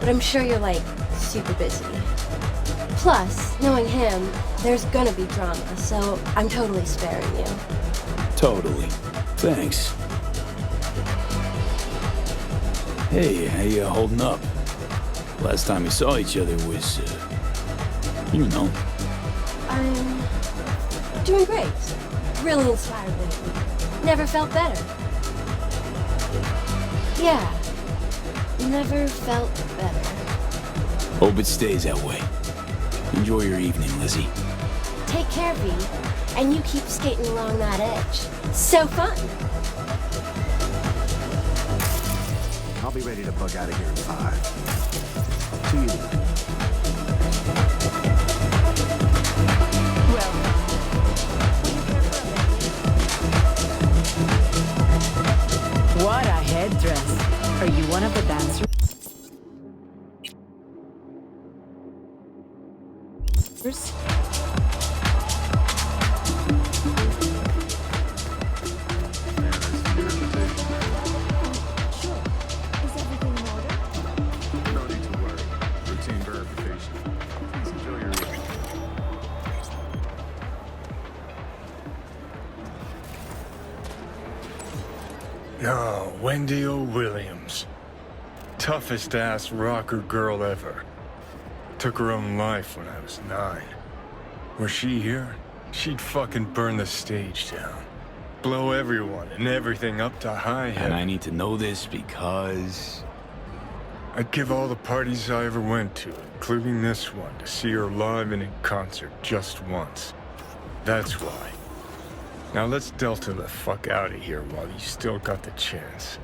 But I'm sure you're, like, super busy. Plus, knowing him, there's gonna be drama, so I'm totally sparing you. Totally. Thanks. Hey, how you holding up? Last time we saw each other was, you know. I'm doing great. Really inspired lately. Never felt better. Yeah. Never felt better. Hope it stays that way. Enjoy your evening, Lizzie. Take care, V. And you keep skating along that edge. So fun! I'll be ready to bug out of here in 5. To you. What a headdress. Are you one of the dancers? No need to worry. Routine verification. Please enjoy your evening. No, Wendy O'Williams. Toughest ass rocker girl ever. Took her own life when I was 9. Were she here, she'd fucking burn the stage down. Blow everyone and everything up to high heaven. And I need to know this because... I'd give all the parties I ever went to, including this one, to see her live and in concert just once. That's why. Now let's Delta the fuck out of here while you still got the chance.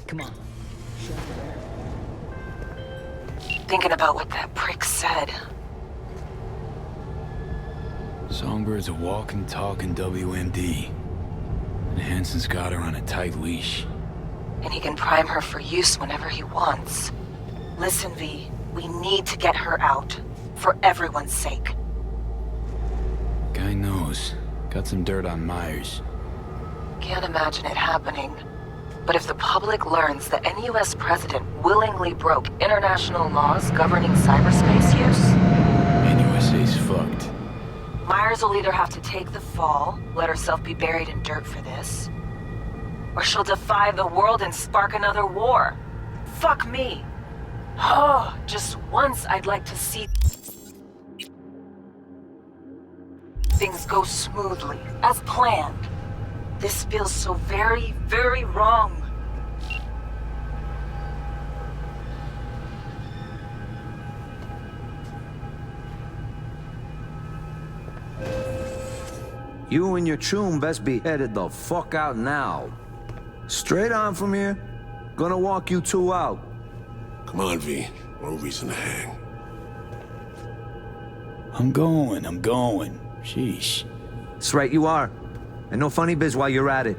Come on. Thinking about what that prick said. Songbird's a walking, talking WMD. And Hansen's got her on a tight leash. And he can prime her for use whenever he wants. Listen, V, we need to get her out. For everyone's sake. Guy knows. Got some dirt on Myers. Can't imagine it happening. But if the public learns that any US president willingly broke international laws governing cyberspace use... NUSA's fucked. Myers will either have to take the fall, let herself be buried in dirt for this, or she'll defy the world and spark another war. Fuck me. Oh, just once I'd like to see things go smoothly, as planned. This feels so very, very wrong. You and your chum best be headed the fuck out now. Straight on from here. Gonna walk you two out. Come on, V. No reason to hang. I'm going. Sheesh. That's right, you are. And no funny biz while you're at it.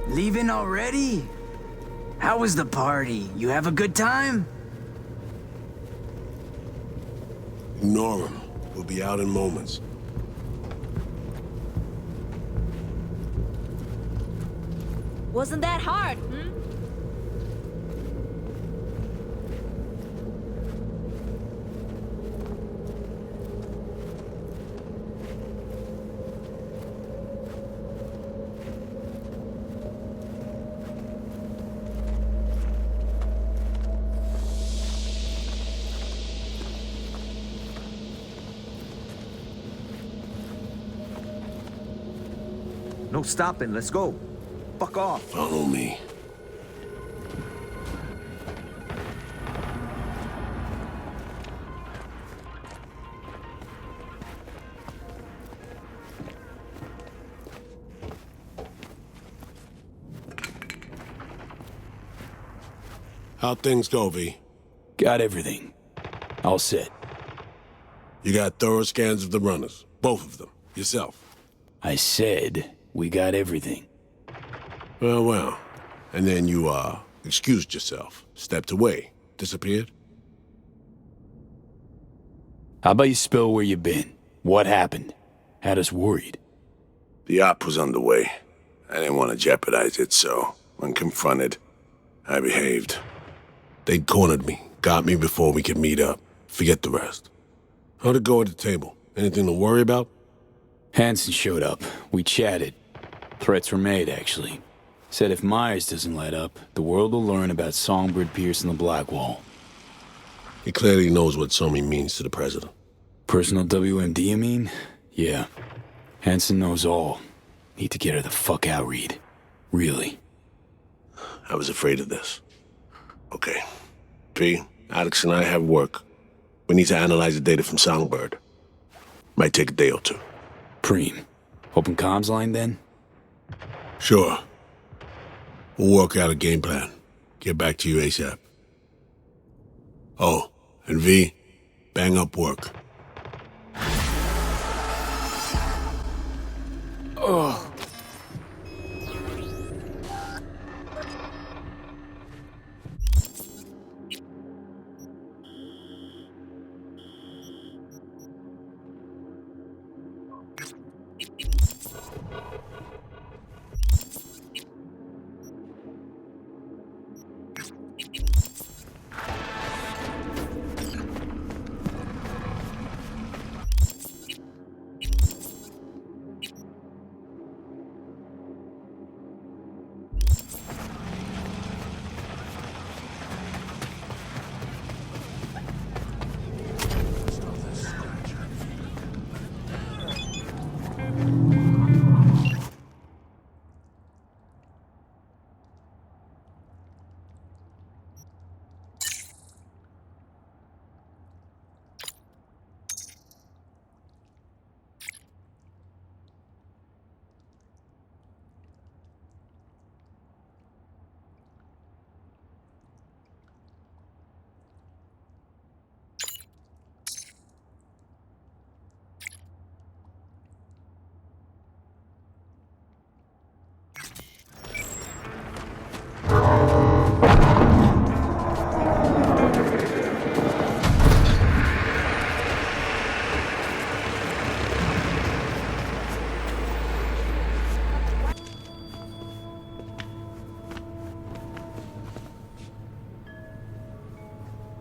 Leaving already? How was the party? You have a good time? Ignore him. We'll be out in moments. Wasn't that hard, No stopping, let's go. Fuck off. Follow me. How'd things go, V? Got everything. All set. You got thorough scans of the runners. Both of them. Yourself. I said we got everything. Well. And then you, excused yourself. Stepped away. Disappeared? How about you spill where you been? What happened? Had us worried. The op was underway. I didn't want to jeopardize it, so when confronted, I behaved. They cornered me, got me before we could meet up. Forget the rest. How'd it go at the table? Anything to worry about? Hansen showed up. We chatted. Threats were made, actually. Said if Myers doesn't let up, the world will learn about Songbird piercing the Blackwall. He clearly knows what Somi means to the president. Personal WMD, you mean? Yeah. Hansen knows all. Need to get her the fuck out, Reed. Really. I was afraid of this. Okay. P, Alex and I have work. We need to analyze the data from Songbird. Might take a day or two. Preem. Open comms line, then? Sure. We'll work out a game plan. Get back to you ASAP. Oh, and V, bang up work. Ugh.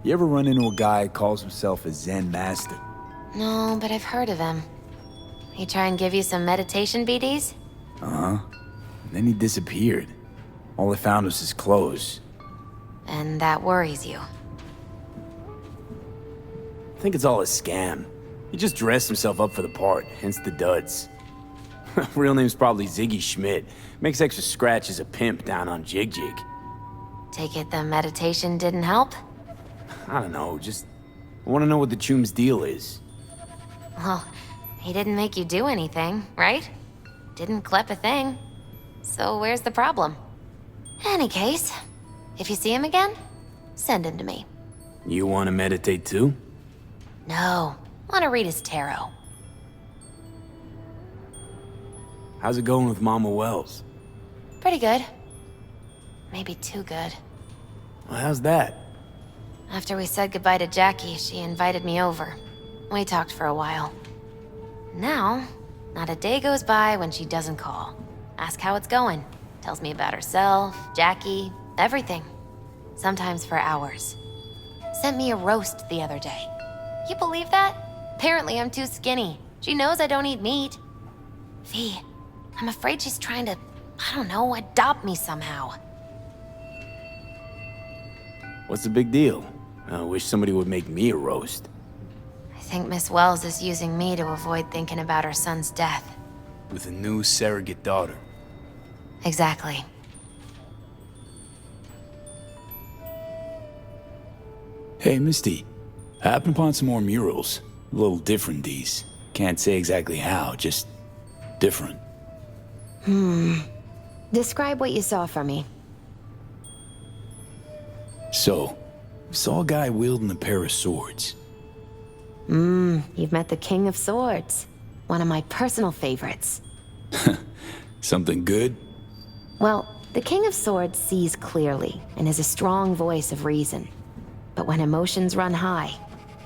You ever run into a guy who calls himself a Zen master? No, but I've heard of him. He try and give you some meditation BDs? Uh-huh. And then he disappeared. All I found was his clothes. And that worries you. I think it's all a scam. He just dressed himself up for the part, hence the duds. Real name's probably Ziggy Schmidt. Makes extra scratch as a pimp down on Jig Jig. Take it the meditation didn't help? I don't know, just... I want to know what the Choom's deal is. Well, he didn't make you do anything, right? Didn't clip a thing. So where's the problem? Any case, if you see him again, send him to me. You want to meditate too? No, want to read his tarot. How's it going with Mama Wells? Pretty good. Maybe too good. Well, how's that? After we said goodbye to Jackie, she invited me over. We talked for a while. Now, not a day goes by when she doesn't call. Ask how it's going. Tells me about herself, Jackie, everything. Sometimes for hours. Sent me a roast the other day. You believe that? Apparently I'm too skinny. She knows I don't eat meat. V, I'm afraid she's trying to, I don't know, adopt me somehow. What's the big deal? I wish somebody would make me a roast. I think Miss Wells is using me to avoid thinking about her son's death. With a new surrogate daughter. Exactly. Hey, Misty. I happened upon some more murals. A little different, these. Can't say exactly how, just different. Describe what you saw for me. So, saw a guy wielding a pair of swords. You've met the King of Swords. One of my personal favorites. Something good? Well, the King of Swords sees clearly and is a strong voice of reason. But when emotions run high,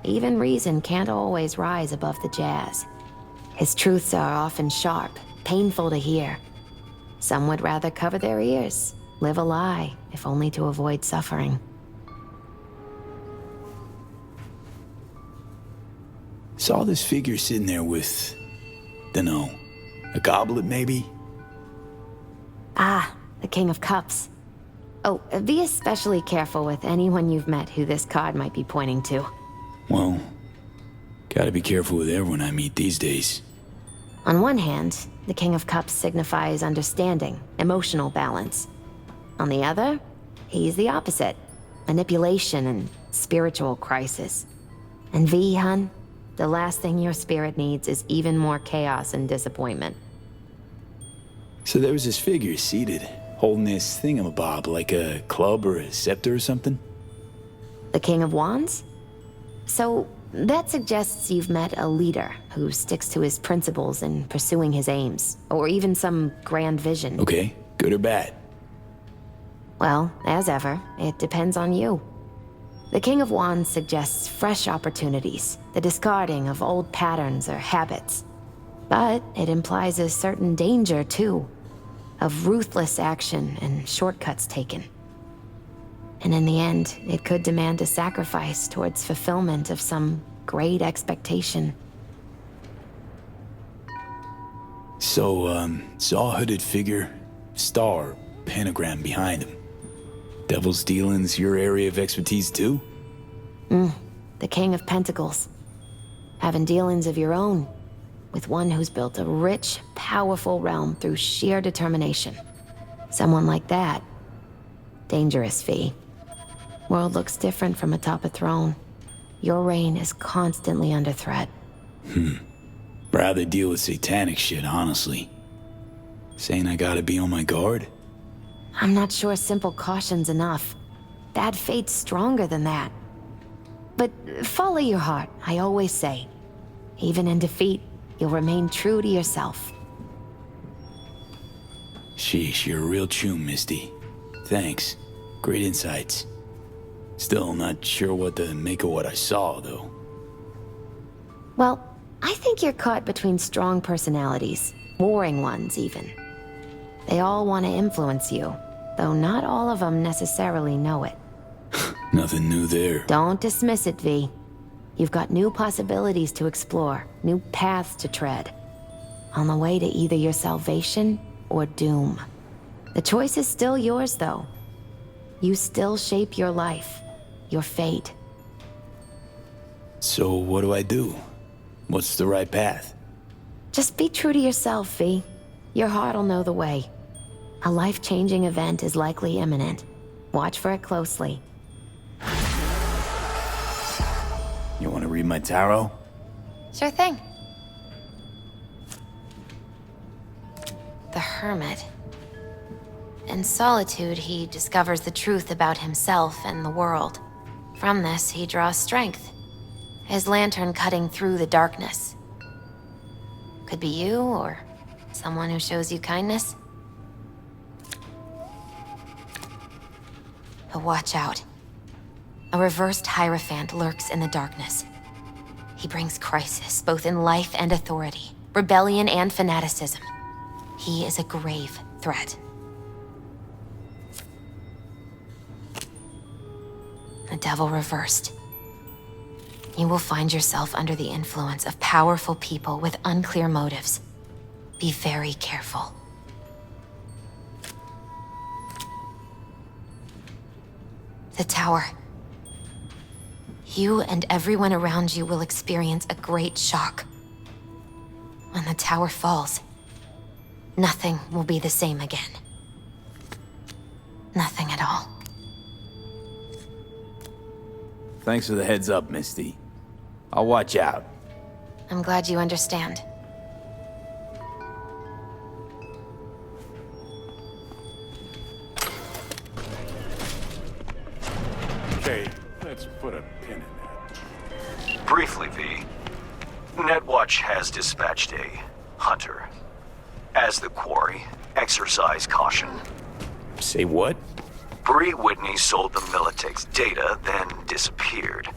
even reason can't always rise above the jazz. His truths are often sharp, painful to hear. Some would rather cover their ears, live a lie, if only to avoid suffering. Saw this figure sitting there with, dunno, a goblet maybe? Ah, the King of Cups. Oh, be especially careful with anyone you've met who this card might be pointing to. Well, gotta be careful with everyone I meet these days. On one hand, the King of Cups signifies understanding, emotional balance. On the other, he's the opposite, manipulation and spiritual crisis. And V, hun, the last thing your spirit needs is even more chaos and disappointment. So there was this figure seated, holding this thingamabob like a club or a scepter or something? The King of Wands? So, that suggests you've met a leader who sticks to his principles in pursuing his aims, or even some grand vision. Okay, good or bad? Well, as ever, it depends on you. The King of Wands suggests fresh opportunities, the discarding of old patterns or habits. But it implies a certain danger, too, of ruthless action and shortcuts taken. And in the end, it could demand a sacrifice towards fulfillment of some great expectation. So, saw a hooded figure, star, pentagram behind him. Devil's dealings your area of expertise too? The King of Pentacles. Having dealings of your own, with one who's built a rich, powerful realm through sheer determination. Someone like that. Dangerous, V. World looks different from atop a throne. Your reign is constantly under threat. Rather deal with satanic shit, honestly. Saying I gotta be on my guard? I'm not sure simple caution's enough. Bad fate's stronger than that. But follow your heart, I always say. Even in defeat, you'll remain true to yourself. Sheesh, you're a real chum, Misty. Thanks. Great insights. Still not sure what to make of what I saw, though. Well, I think you're caught between strong personalities, warring ones even. They all want to influence you, though not all of them necessarily know it. Nothing new there. Don't dismiss it, V. You've got new possibilities to explore, new paths to tread. On the way to either your salvation or doom. The choice is still yours, though. You still shape your life, your fate. So what do I do? What's the right path? Just be true to yourself, V. Your heart'll know the way. A life-changing event is likely imminent. Watch for it closely. You want to read my tarot? Sure thing. The Hermit. In solitude, he discovers the truth about himself and the world. From this, he draws strength. His lantern cutting through the darkness. Could be you, or someone who shows you kindness. But watch out. A reversed Hierophant lurks in the darkness. He brings crisis, both in life and authority, rebellion and fanaticism. He is a grave threat. The devil reversed. You will find yourself under the influence of powerful people with unclear motives. Be very careful. The tower. You and everyone around you will experience a great shock. When the tower falls, nothing will be the same again. Nothing at all. Thanks for the heads up, Misty. I'll watch out. I'm glad you understand. Okay, let's put a pin in that. Briefly, V. Netwatch has dispatched a hunter. As the quarry, exercise caution. Say what? Bree Whitney sold the Militech's data, then disappeared.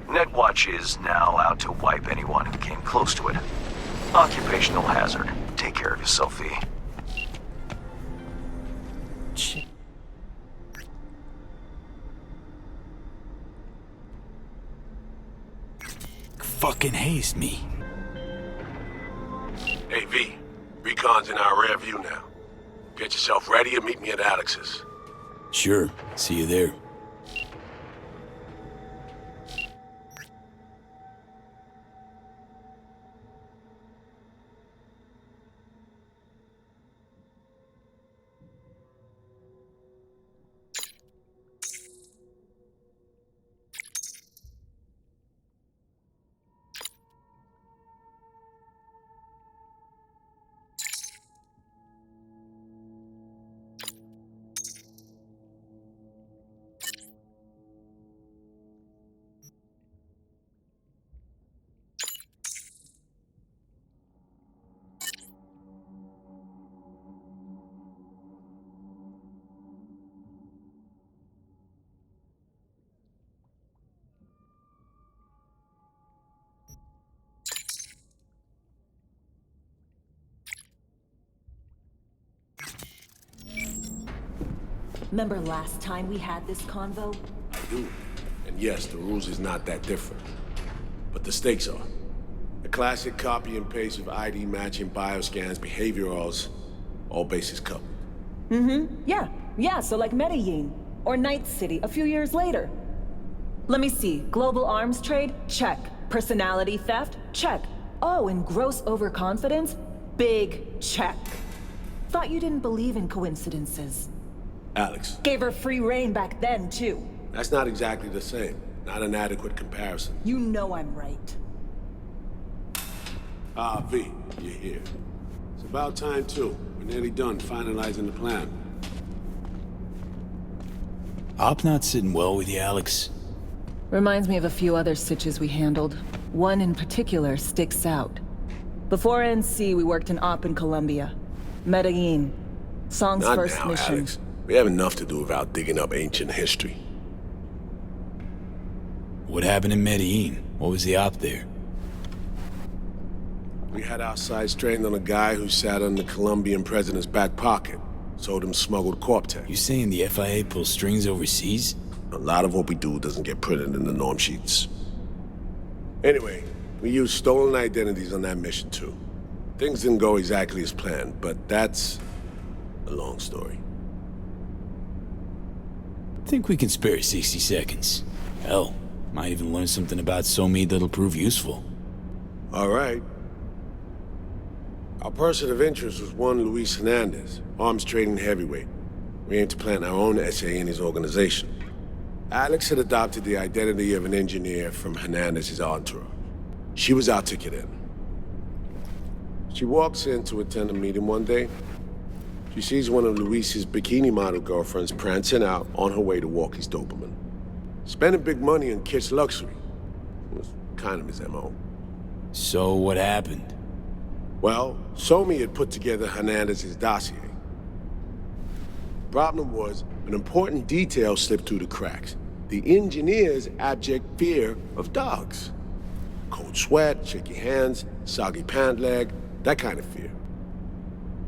Netwatch is now out to wipe anyone who came close to it. Occupational hazard. Take care of yourself, V. Fucking haste me. Hey, V. Recon's in our rear view now. Get yourself ready and meet me at Alex's. Sure. See you there. Remember last time we had this convo? I do. And yes, the rules is not that different. But the stakes are. A classic copy and paste of ID matching, bioscans, behaviorals, all bases covered. Yeah, so like Medellin. Or Night City a few years later. Let me see. Global arms trade? Check. Personality theft? Check. Oh, and gross overconfidence? Big check. Thought you didn't believe in coincidences. Alex. Gave her free reign back then, too. That's not exactly the same. Not an adequate comparison. You know I'm right. V, you're here. It's about time, too. We're nearly done finalizing the plan. Op not sitting well with you, Alex. Reminds me of a few other sitches we handled. One in particular sticks out. Before NC, we worked in Op in Colombia. Medellin. Song's Not first now, mission. Alex. We have enough to do without digging up ancient history. What happened in Medellin? What was the op there? We had our sights trained on a guy who sat on the Colombian president's back pocket. Sold him smuggled corp tech. You saying the FIA pulls strings overseas? A lot of what we do doesn't get printed in the norm sheets. Anyway, we used stolen identities on that mission too. Things didn't go exactly as planned, but that's a long story. Think we can spare 60 seconds. Hell, might even learn something about Somi that'll prove useful. All right. Our person of interest was one Luis Hernandez, arms trading heavyweight. We aim to plant our own SA in his organization. Alex had adopted the identity of an engineer from Hernandez's entourage. She was our ticket in. She walks in to attend a meeting one day. She sees one of Luis's bikini model girlfriends prancing out on her way to walk his Doberman. Spending big money on kitsch luxury was kind of his MO. So what happened? Well, Somi had put together Hernandez's dossier. Problem was, an important detail slipped through the cracks. The engineer's abject fear of dogs. Cold sweat, shaky hands, soggy pant leg, that kind of fear.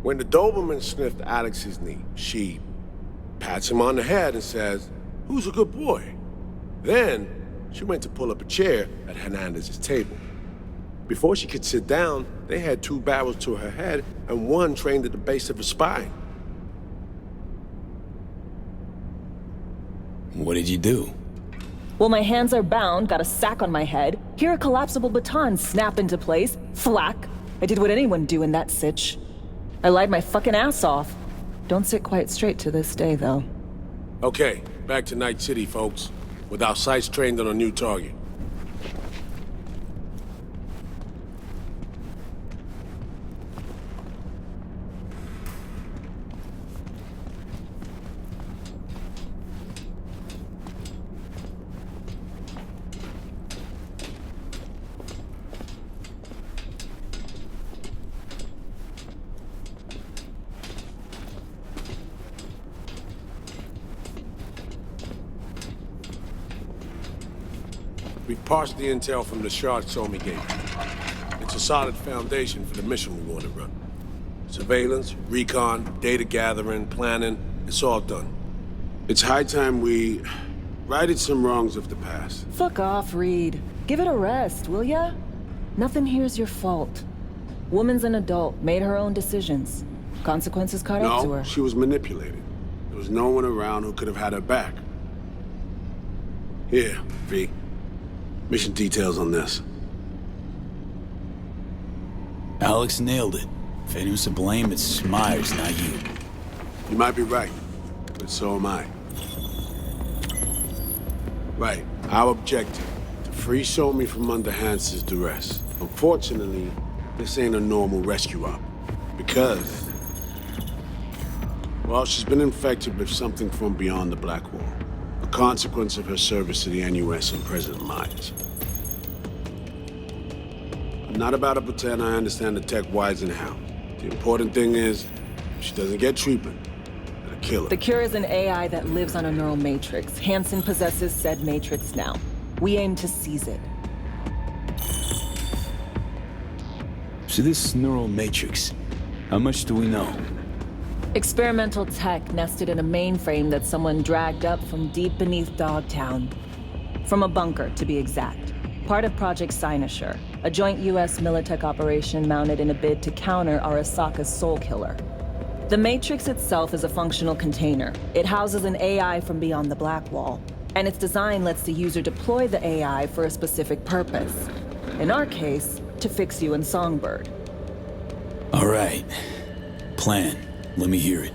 When the Doberman sniffed Alex's knee, she pats him on the head and says, "Who's a good boy?" Then, she went to pull up a chair at Hernandez's table. Before she could sit down, they had two barrels to her head and one trained at the base of her spine. What did you do? Well, my hands are bound, got a sack on my head, hear a collapsible baton snap into place, thwack. I did what anyone do in that sitch. I lied my fucking ass off. Don't sit quite straight to this day, though. Okay, back to Night City, folks. With our sights trained on a new target. We've parsed the intel from the shard Somi gave. It's a solid foundation for the mission we want to run. Surveillance, recon, data gathering, planning, it's all done. It's high time we righted some wrongs of the past. Fuck off, Reed. Give it a rest, will ya? Nothing here's your fault. Woman's an adult, made her own decisions. Consequences caught up to No, her. she was manipulated. There was no one around who could have had her back. Here, V. Mission details on this. Alex nailed it. If anyone's to blame, it's Myers, not you. You might be right, but so am I. Right, our objective, to free Somi from under Hansen's duress. Unfortunately, this ain't a normal rescue op. Because, well, she's been infected with something from beyond the Black Wall. A consequence of her service to the NUS and President Myers. I'm not about to pretend I understand the tech whys and how. The important thing is, if she doesn't get treatment, it'll kill her. The cure is an AI that lives on a neural matrix. Hansen possesses said matrix now. We aim to seize it. So this neural matrix, how much do we know? Experimental tech nested in a mainframe that someone dragged up from deep beneath Dogtown. From a bunker, to be exact. Part of Project Cynosure, a joint US Militech operation mounted in a bid to counter Arasaka's Soul Killer. The Matrix itself is a functional container. It houses an AI from beyond the Black Wall, and its design lets the user deploy the AI for a specific purpose. In our case, to fix you in Songbird. All right. Plan. Let me hear it.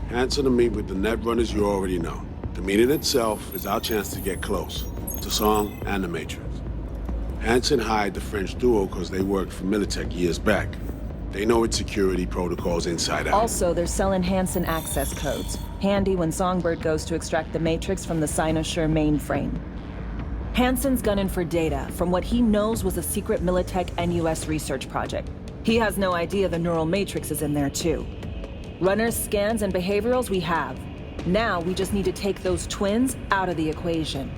Hansen to meet with the net runners you already know. The meeting itself is our chance to get close, to Song and the Matrix. Hansen hired the French duo because they worked for Militech years back. They know its security protocols inside out. Also, they're selling Hansen access codes. Handy when Songbird goes to extract the Matrix from the Cynosure mainframe. Hansen's gunning for data from what he knows was a secret Militech NUS research project. He has no idea the neural matrix is in there too. Runners, scans, and behaviorals we have. Now we just need to take those twins out of the equation.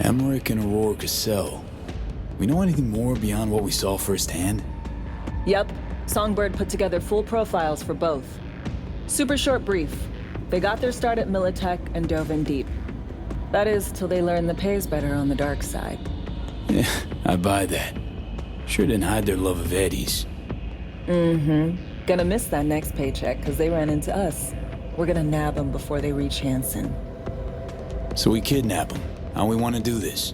Emmerich and Aurora Cassell. We know anything more beyond what we saw firsthand? Yep. Songbird put together full profiles for both. Super short brief. They got their start at Militech and dove in deep. That is, till they learned the pay's better on the dark side. Yeah, I buy that. Sure didn't hide their love of Eddie's. Mm-hmm. Gonna miss that next paycheck, because they ran into us. We're gonna nab them before they reach Hansen. So we kidnap them. How we want to do this?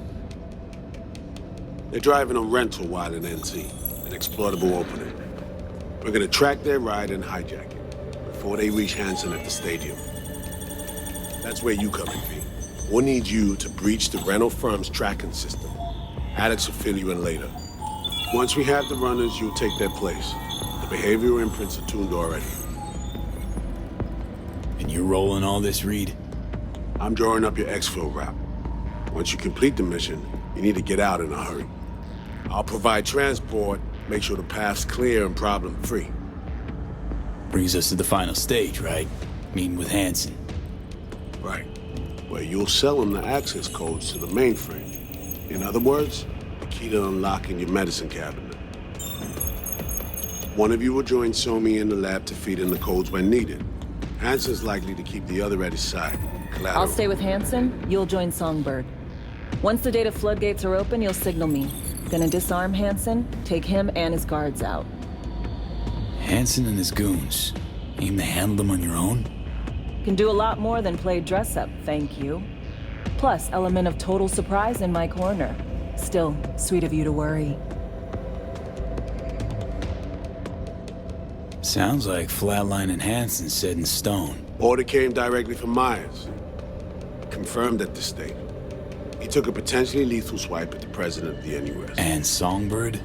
They're driving a rental while in NC, an exploitable opening. We're gonna track their ride and hijack it, before they reach Hansen at the stadium. That's where you come in, V. We'll need you to breach the rental firm's tracking system. Alex will fill you in later. Once we have the runners, you'll take their place. The behavioral imprints are tuned already. And you're rolling all this, Reed? I'm drawing up your exfil route. Once you complete the mission, you need to get out in a hurry. I'll provide transport, make sure the path's clear and problem-free. Brings us to the final stage, right? Meeting with Hansen. Right. Where you'll sell him the access codes to the mainframe. In other words, the key to unlocking your medicine cabinet. One of you will join Somi in the lab to feed in the codes when needed. Hansen's likely to keep the other at his side. Collateral. I'll stay with Hansen, you'll join Songbird. Once the data floodgates are open, you'll signal me. Gonna disarm Hansen, take him and his guards out. Hansen and his goons. Aim to handle them on your own? Can do a lot more than play dress-up, thank you. Plus, element of total surprise in my corner. Still, sweet of you to worry. Sounds like Flatline and Hansen set in stone. Order came directly from Myers. Confirmed at the state. He took a potentially lethal swipe at the president of the NUS. And Songbird?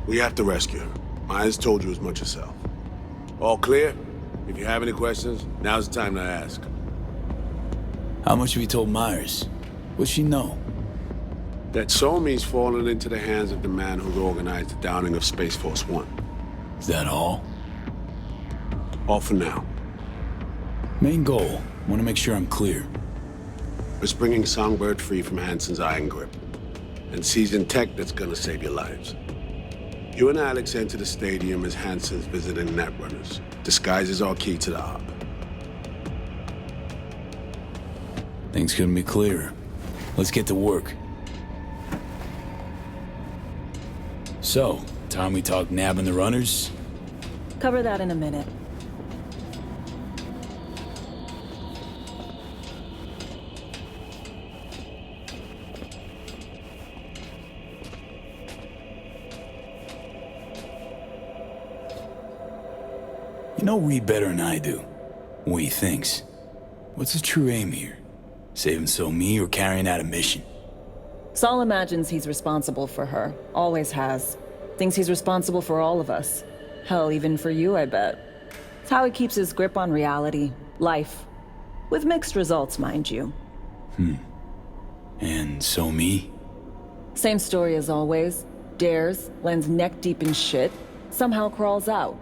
We have to rescue her. Myers told you as much yourself. All clear? If you have any questions, now's the time to ask. How much have you told Myers? What's she know? That Somi's fallen into the hands of the man who organized the downing of Space Force One. Is that all? All for now. Main goal. Want to make sure I'm clear. It's bringing Songbird free from Hansen's iron grip. And seizing tech that's gonna save your lives. You and Alex enter the stadium as Hansen's visiting netrunners. Disguise is our key to the op. Things couldn't be clearer. Let's get to work. So, time we talk nabbing the runners? Cover that in a minute. You know Reed better than I do. What he thinks. What's his true aim here? Saving So-Mi or carrying out a mission? Saul imagines he's responsible for her. Always has. Thinks he's responsible for all of us. Hell, even for you, I bet. It's how he keeps his grip on reality. Life. With mixed results, mind you. And So-Mi? Same story as always. Dares, lands neck deep in shit, somehow crawls out.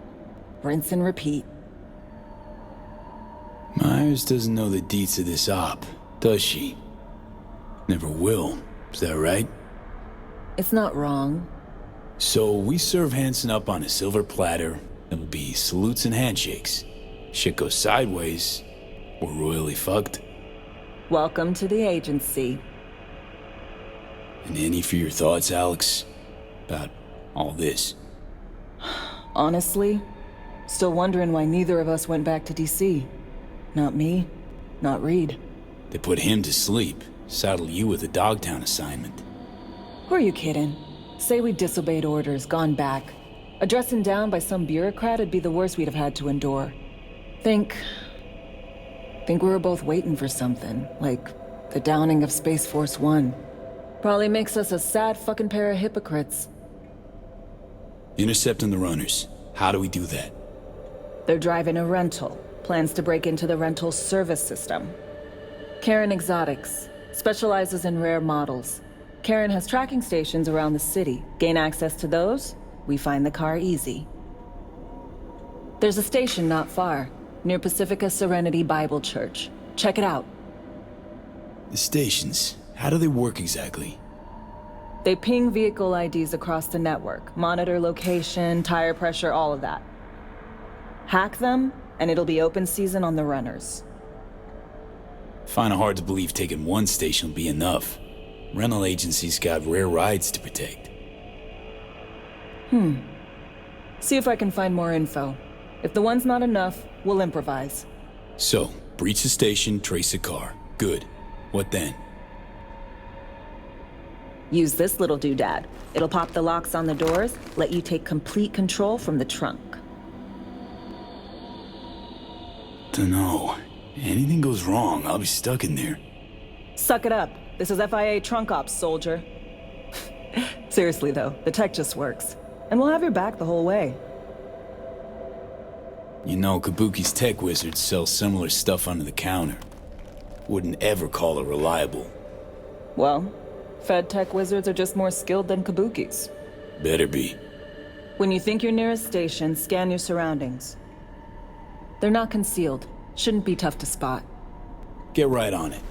Rinse and repeat. Myers doesn't know the deets of this op, does she? Never will. Is that right? It's not wrong. So we serve Hansen up on a silver platter. It'll be salutes and handshakes. Shit goes sideways, we're royally fucked. Welcome to the agency. And any for your thoughts, Alex? About all this? Honestly, still wondering why neither of us went back to DC. Not me, not Reed. They put him to sleep, saddle you with a Dogtown assignment. Who are you kidding? Say we disobeyed orders, gone back. A dressing down by some bureaucrat would be the worst we'd have had to endure. Think we were both waiting for something, like the downing of Space Force One. Probably makes us a sad fucking pair of hypocrites. Intercepting the runners. How do we do that? They're driving a rental. Plans to break into the rental service system. Karen Exotics. Specializes in rare models. Karen has tracking stations around the city. Gain access to those, we find the car easy. There's a station not far, near Pacifica Serenity Bible Church. Check it out. The stations, how do they work exactly? They ping vehicle IDs across the network, monitor location, tire pressure, all of that. Hack them, and it'll be open season on the runners. Find it hard to believe taking one station will be enough. Rental agencies got rare rides to protect. See if I can find more info. If the one's not enough, we'll improvise. So, breach the station, trace the car. Good. What then? Use this little doodad. It'll pop the locks on the doors, let you take complete control from the trunk. Dunno. Anything goes wrong, I'll be stuck in there. Suck it up. This is FIA trunk ops, soldier. Seriously though, the tech just works. And we'll have your back the whole way. You know, Kabuki's tech wizards sell similar stuff under the counter. Wouldn't ever call it reliable. Well, Fed tech wizards are just more skilled than Kabuki's. Better be. When you think you're near a station, scan your surroundings. They're not concealed. Shouldn't be tough to spot. Get right on it.